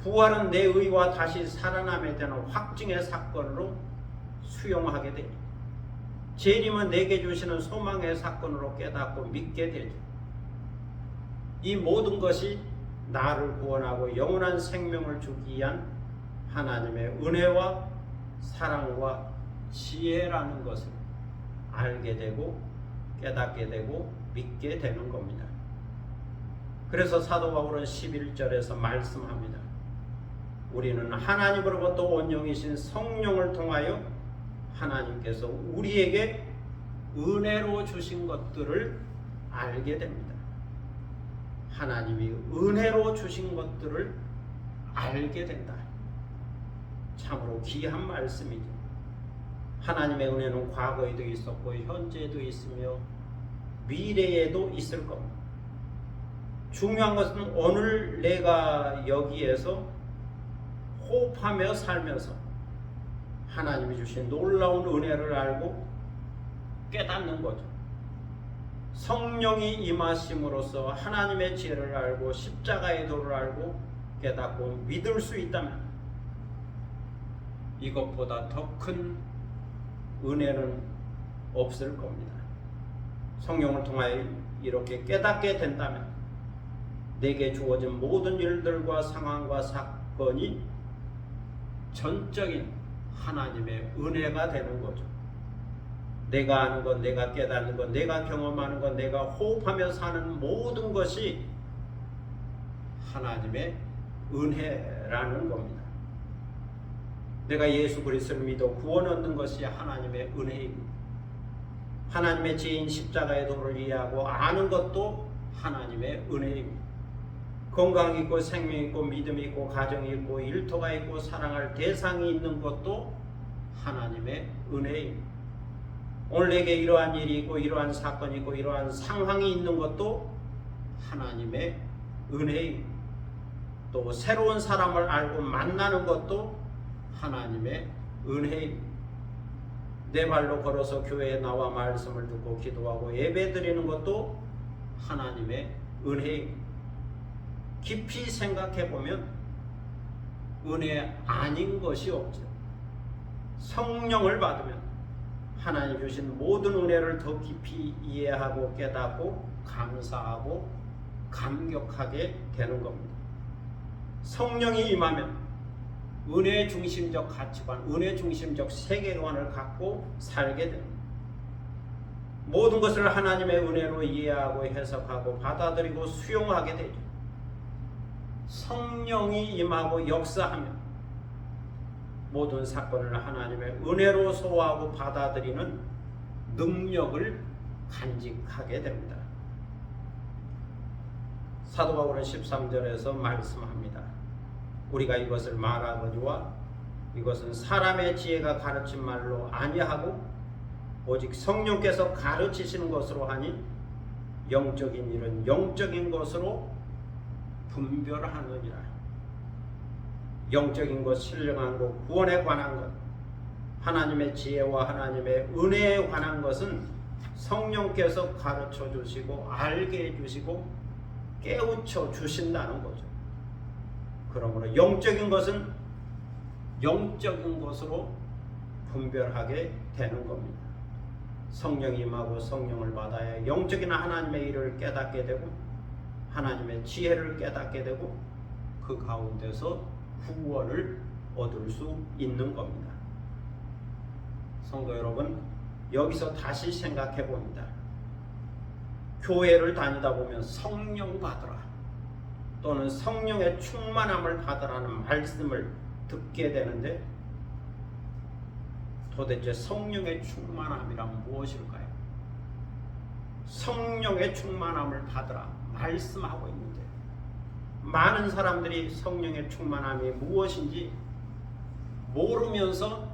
부활은 내 의와 다시 살아남에 대한 확증의 사건으로 수용하게 됩니다. 재림은 내게 주시는 소망의 사건으로 깨닫고 믿게 되죠. 이 모든 것이 나를 구원하고 영원한 생명을 주기 위한 하나님의 은혜와 사랑과 지혜라는 것을 알게 되고 깨닫게 되고 믿게 되는 겁니다. 그래서 사도 바울은 11절에서 말씀합니다. 우리는 하나님으로부터 온영이신 성령을 통하여 하나님께서 우리에게 은혜로 주신 것들을 알게 됩니다. 하나님이 은혜로 주신 것들을 알게 된다. 참으로 귀한 말씀이죠. 하나님의 은혜는 과거에도 있었고 현재도 있으며 미래에도 있을 겁니다. 중요한 것은 오늘 내가 여기에서 호흡하며 살면서 하나님이 주신 놀라운 은혜를 알고 깨닫는 거죠. 성령이 임하심으로써 하나님의 지혜를 알고 십자가의 도를 알고 깨닫고 믿을 수 있다면 이것보다 더 큰 은혜는 없을 겁니다. 성령을 통하여 이렇게 깨닫게 된다면 내게 주어진 모든 일들과 상황과 사건이 전적인 하나님의 은혜가 되는 거죠. 내가 아는 것, 내가 깨닫는 것, 내가 경험하는 것, 내가 호흡하며 사는 모든 것이 하나님의 은혜라는 겁니다. 내가 예수 그리스도를 믿어 구원 얻는 것이 하나님의 은혜입니다. 하나님의 죄인 십자가의 도를 이해하고 아는 것도 하나님의 은혜입니다. 건강 있고 생명 있고 믿음 있고 가정이 있고 일터가 있고 사랑할 대상이 있는 것도 하나님의 은혜입니다. 오늘 내게 이러한 일이 있고 이러한 사건이 있고 이러한 상황이 있는 것도 하나님의 은혜입니다. 또 새로운 사람을 알고 만나는 것도 하나님의 은혜입니다. 내 발로 걸어서 교회에 나와 말씀을 듣고 기도하고 예배드리는 것도 하나님의 은혜입니다. 깊이 생각해보면 은혜 아닌 것이 없죠. 성령을 받으면 하나님 주신 모든 은혜를 더 깊이 이해하고 깨닫고 감사하고 감격하게 되는 겁니다. 성령이 임하면 은혜 중심적 가치관, 은혜 중심적 세계관을 갖고 살게 됩니다. 모든 것을 하나님의 은혜로 이해하고 해석하고 받아들이고 수용하게 되죠. 성령이 임하고 역사하면 모든 사건을 하나님의 은혜로 소화하고 받아들이는 능력을 간직하게 됩니다. 사도 바울은 13절에서 말씀합니다. 우리가 이것을 말하거니와 이것은 사람의 지혜가 가르친 말로 아니하고 오직 성령께서 가르치시는 것으로 하니 영적인 일은 영적인 것으로 분별하느니라. 영적인 것, 신령한 것, 구원에 관한 것, 하나님의 지혜와 하나님의 은혜에 관한 것은 성령께서 가르쳐 주시고 알게 해주시고 깨우쳐 주신다는 거죠. 그러므로 영적인 것은 영적인 것으로 분별하게 되는 겁니다. 성령이 임하고 성령을 받아야 영적인 하나님의 일을 깨닫게 되고 하나님의 지혜를 깨닫게 되고 그 가운데서 구원을 얻을 수 있는 겁니다. 성도 여러분, 여기서 다시 생각해 봅니다. 교회를 다니다 보면 성령 받으라 또는 성령의 충만함을 받으라는 말씀을 듣게 되는데 도대체 성령의 충만함이란 무엇일까요? 성령의 충만함을 받으라 말씀하고 있는데 많은 사람들이 성령의 충만함이 무엇인지 모르면서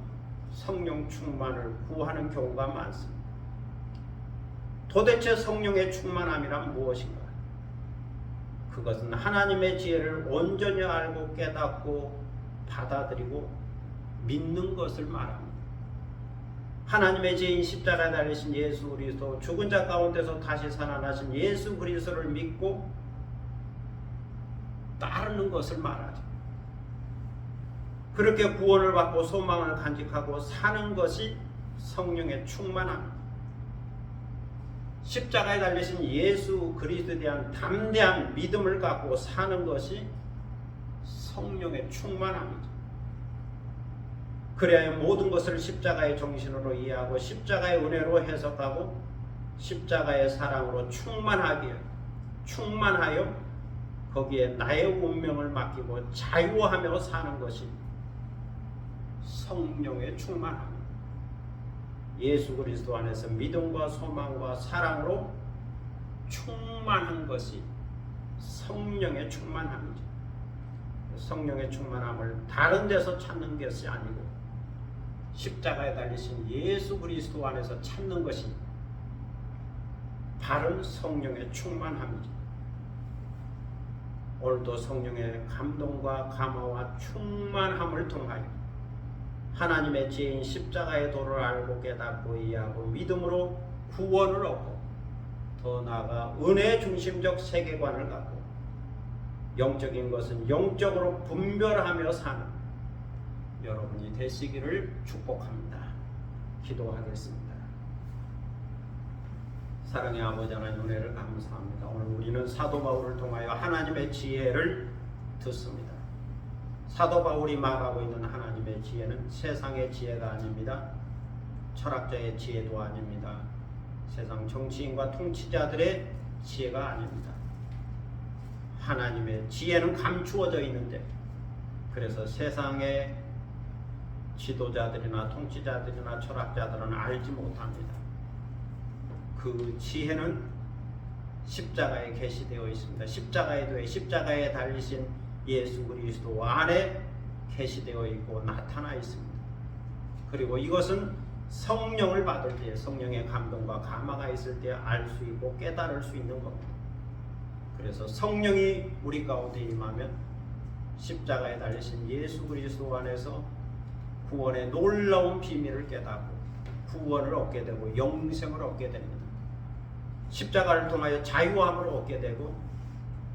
성령 충만을 구하는 경우가 많습니다. 도대체 성령의 충만함이란 무엇인가? 그것은 하나님의 지혜를 온전히 알고 깨닫고 받아들이고 믿는 것을 말합니다. 하나님의 지혜인 십자가에 달리신 예수 그리스도, 죽은 자 가운데서 다시 살아나신 예수 그리스도를 믿고 따르는 것을 말하죠. 그렇게 구원을 받고 소망을 간직하고 사는 것이 성령의 충만함. 십자가에 달리신 예수 그리스도에 대한 담대한 믿음을 갖고 사는 것이 성령의 충만함이죠. 그래야 모든 것을 십자가의 정신으로 이해하고 십자가의 은혜로 해석하고 십자가의 사랑으로 충만하여 거기에 나의 운명을 맡기고 자유하며 사는 것이 성령의 충만함입니다. 예수 그리스도 안에서 믿음과 소망과 사랑으로 충만한 것이 성령의 충만함이죠. 성령의 충만함을 다른 데서 찾는 것이 아니고 십자가에 달리신 예수 그리스도 안에서 찾는 것이 바른 성령의 충만함이죠. 오늘도 성령의 감동과 감화와 충만함을 통하여 하나님의 지혜인 십자가의 도를 알고 깨닫고 이해하고 믿음으로 구원을 얻고 더 나아가 은혜 중심적 세계관을 갖고 영적인 것은 영적으로 분별하며 사는 여러분이 되시기를 축복합니다. 기도하겠습니다. 사랑의 아버지 하나님 은혜를 감사합니다. 오늘 우리는 사도 바울을 통하여 하나님의 지혜를 듣습니다. 사도 바울이 말하고 있는 하나님의 지혜는 세상의 지혜가 아닙니다. 철학자의 지혜도 아닙니다. 세상 정치인과 통치자들의 지혜가 아닙니다. 하나님의 지혜는 감추어져 있는데 그래서 세상의 지도자들이나 통치자들이나 철학자들은 알지 못합니다. 그 지혜는 십자가에 게시되어 있습니다. 십자가에 달리신 예수 그리스도 안에 게시되어 있고 나타나 있습니다. 그리고 이것은 성령을 받을 때, 성령의 감동과 감화가 있을 때 알 수 있고 깨달을 수 있는 겁니다. 그래서 성령이 우리 가운데 임하면 십자가에 달리신 예수 그리스도 안에서 구원의 놀라운 비밀을 깨닫고 구원을 얻게 되고 영생을 얻게 됩니다. 십자가를 통하여 자유함을 얻게 되고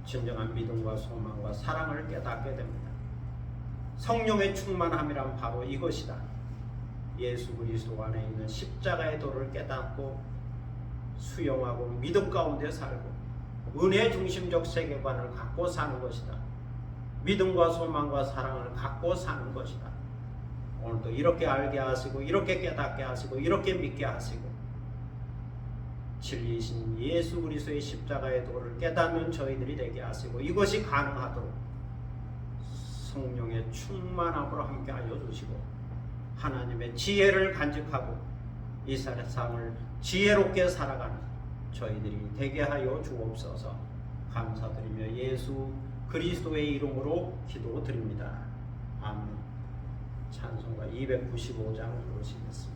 진정한 믿음과 소망과 사랑을 깨닫게 됩니다. 성령의 충만함이란 바로 이것이다. 예수 그리스도 안에 있는 십자가의 도를 깨닫고 수용하고 믿음 가운데 살고 은혜 중심적 세계관을 갖고 사는 것이다. 믿음과 소망과 사랑을 갖고 사는 것이다. 오늘도 이렇게 알게 하시고 이렇게 깨닫게 하시고 이렇게 믿게 하시고 진리이신 예수 그리스도의 십자가의 도를 깨닫는 저희들이 되게 하시고 이것이 가능하도록 성령의 충만함으로 함께하여 주시고 하나님의 지혜를 간직하고 이 세상을 지혜롭게 살아가는 저희들이 되게 하여 주옵소서. 감사드리며 예수 그리스도의 이름으로 기도드립니다. 아멘. 찬송가 295장 부르시겠습니다.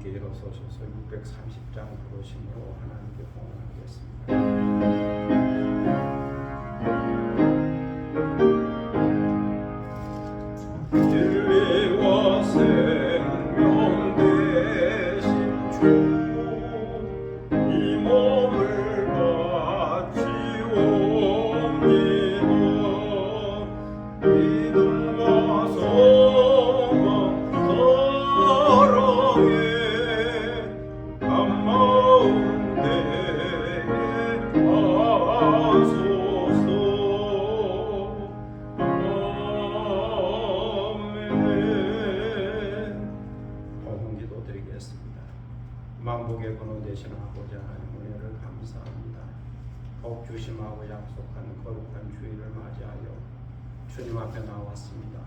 일어서셔서 630장 부르심으로 하나님께 봉헌하겠습니다. 진리와 생명 되신 주 이 몸을 바치옵니다. 믿음과 소망 사랑에 만복의 근원 되시는 아버지 하나님 은혜를 감사합니다. 복 주심하고 약속한 거룩한 주일을 맞이하여 주님 앞에 나왔습니다.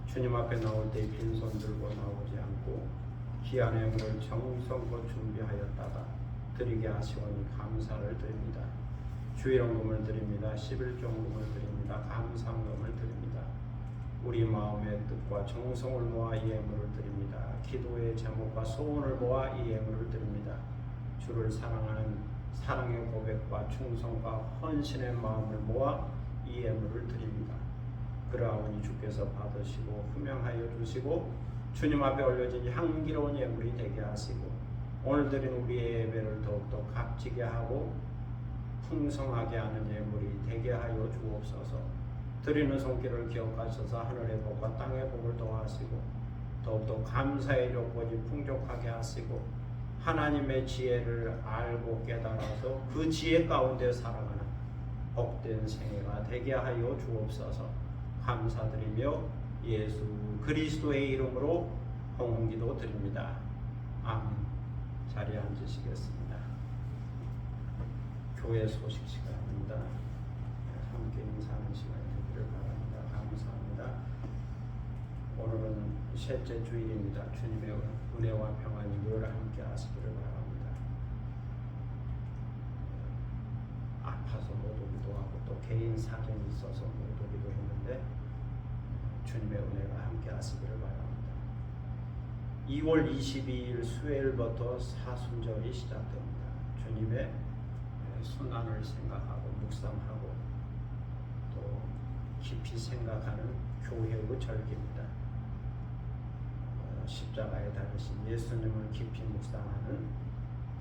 주님 앞에 나올 때 빈손 들고 나오지 않고 귀한 행을 정성껏 준비하였다가 드리게 하시오니 감사를 드립니다. 주일원금을 드립니다. 11종금을 드립니다. 감상금을 드립니다. 우리 마음의 뜻과 정성을 모아 이 예물을 드립니다. 기도의 제목과 소원을 모아 이 예물을 드립니다. 주를 사랑하는 사랑의 고백과 충성과 헌신의 마음을 모아 이 예물을 드립니다. 그러하오니 주께서 받으시고 흠명하여 주시고 주님 앞에 올려진 향기로운 예물이 되게 하시고 오늘 드린 우리의 예배를 더욱더 값지게 하고 풍성하게 하는 예물이 되게 하여 주옵소서. 드리는 손길을 기억하셔서 하늘의 복과 땅의 복을 더하시고 더욱더 감사의 조건이 풍족하게 하시고 하나님의 지혜를 알고 깨달아서 그 지혜 가운데 살아가는 복된 생애가 되게 하여 주옵소서. 감사드리며 예수 그리스도의 이름으로 홍기도 드립니다. 아멘. 자리에 앉으시겠습니다. 교회 소식 시간입니다. 함께 인사하는 시간이 되기를 바랍니다. 감사합니다. 오늘은 셋째 주일입니다. 주님의 은혜와 평안이 늘 함께 하시기를 바랍니다. 아파서 못 오기도 하고 또 개인 사정이 있어서 못 오기도 했는데 주님의 은혜가 함께 하시기를 바랍니다. 2월 22일 수요일부터 사순절이 시작됩니다. 주님의 순환을 생각하고 묵상하고 또 깊이 생각하는 교회의 절기입니다. 십자가에 달리신 예수님을 깊이 묵상하는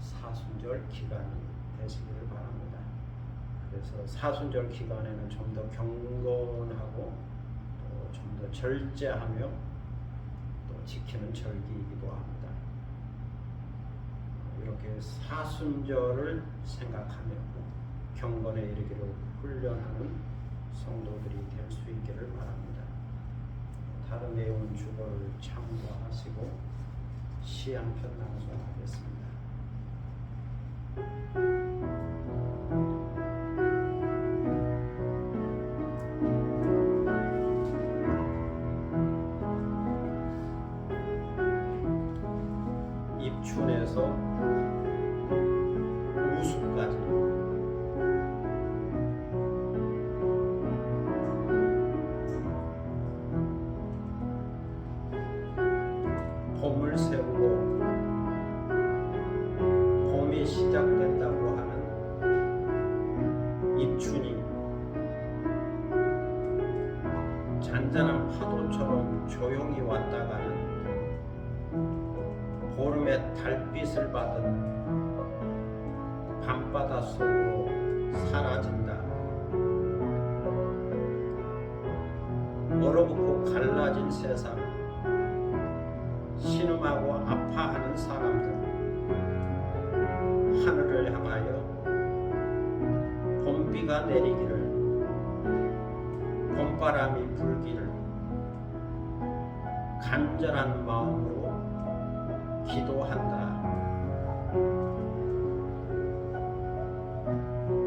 사순절 기간이 되시기를 바랍니다. 그래서 사순절 기간에는 좀 더 경건하고 또 좀 더 절제하며 또 지키는 절기이기도 합니다. 이렇게 사순절을 생각하며 경건에 이르기를 훈련하는 성도들이 될 수 있기를 바랍니다. 다른 내용 주보를 참고하시고 시 한 편 낭송하겠습니다. 입춘에서 우수까지 봄을 세우고 봄이 시작된다고 하는 입춘이 잔잔한 파도처럼 조용히 왔다 가는 보름의 달빛을 받은 밤바다 속으로 사라진다. 얼어붙고 갈라진 세상, 신음하고 아파하는 사람들, 하늘을 향하여 봄비가 내리기를, 봄바람이 불기를 간절한 마음으로 기도한다.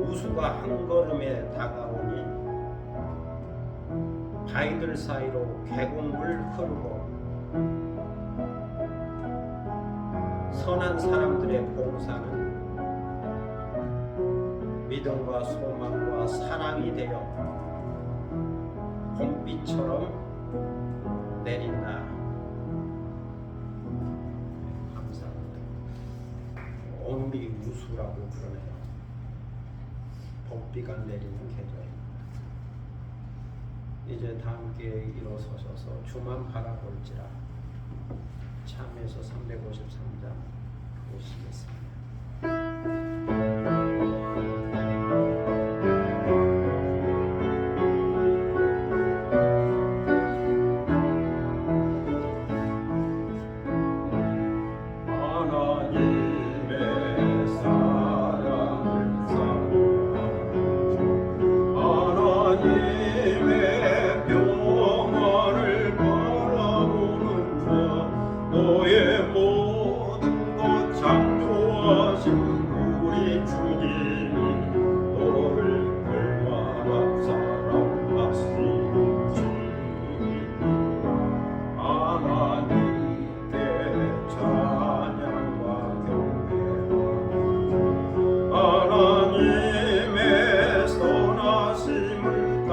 우수가 한 걸음에 다가오니 바위들 사이로 계곡물 흐르고 선한 사람들의 봉사는 믿음과 소망과 사랑이 되어 봄비처럼 내린다. 봄비 우수라고 그러네요. 봄비가 내리는 계절입니다. 이제 다 함께 일어서셔서 주만 바라볼지라 참에서 353장 보시겠습니다. 하나님의 선하심을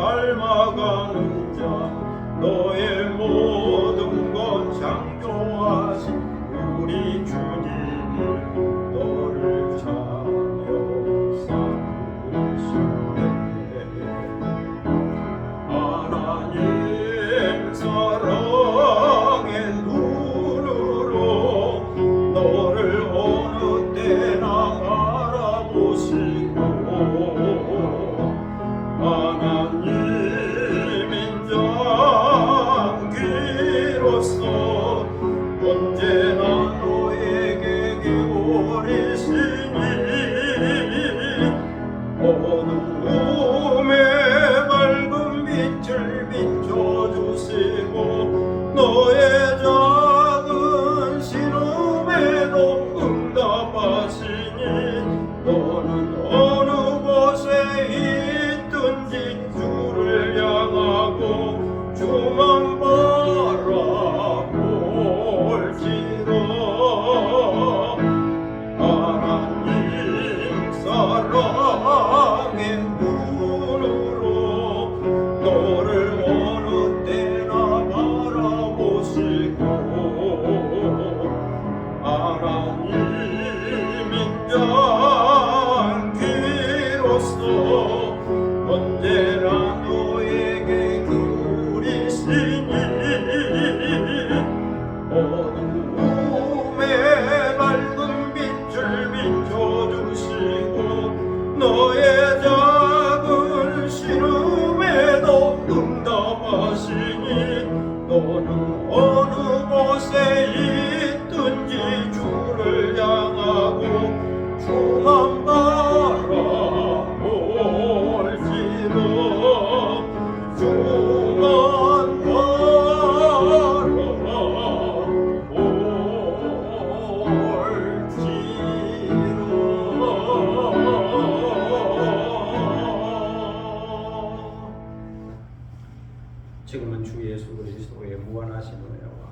지금은 주 예수 그리스도의 무한하신 은혜와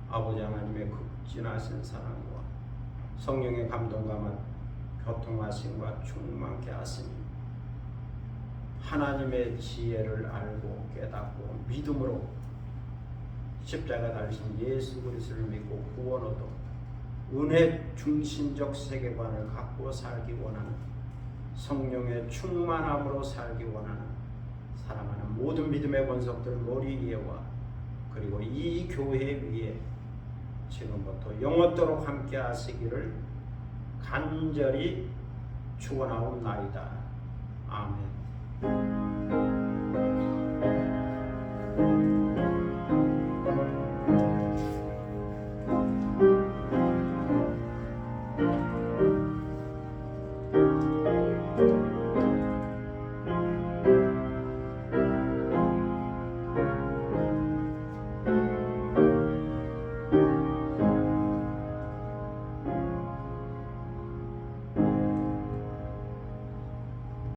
아버지 하나님의 극진하신 사랑과 성령의 감동감은 교통하심과 충만케 하시니 하나님의 지혜를 알고 깨닫고 믿음으로 십자가 달리신 예수 그리스도를 믿고 구원 얻어 은혜 중심적 세계관을 갖고 살기 원하는 성령의 충만함으로 살기 원하는 사랑하는 모든 믿음의 권속들 머리 위에와 그리고 이 교회 위에 지금부터 영원토록 함께 하시기를 간절히 축원하옵나이다. 아멘.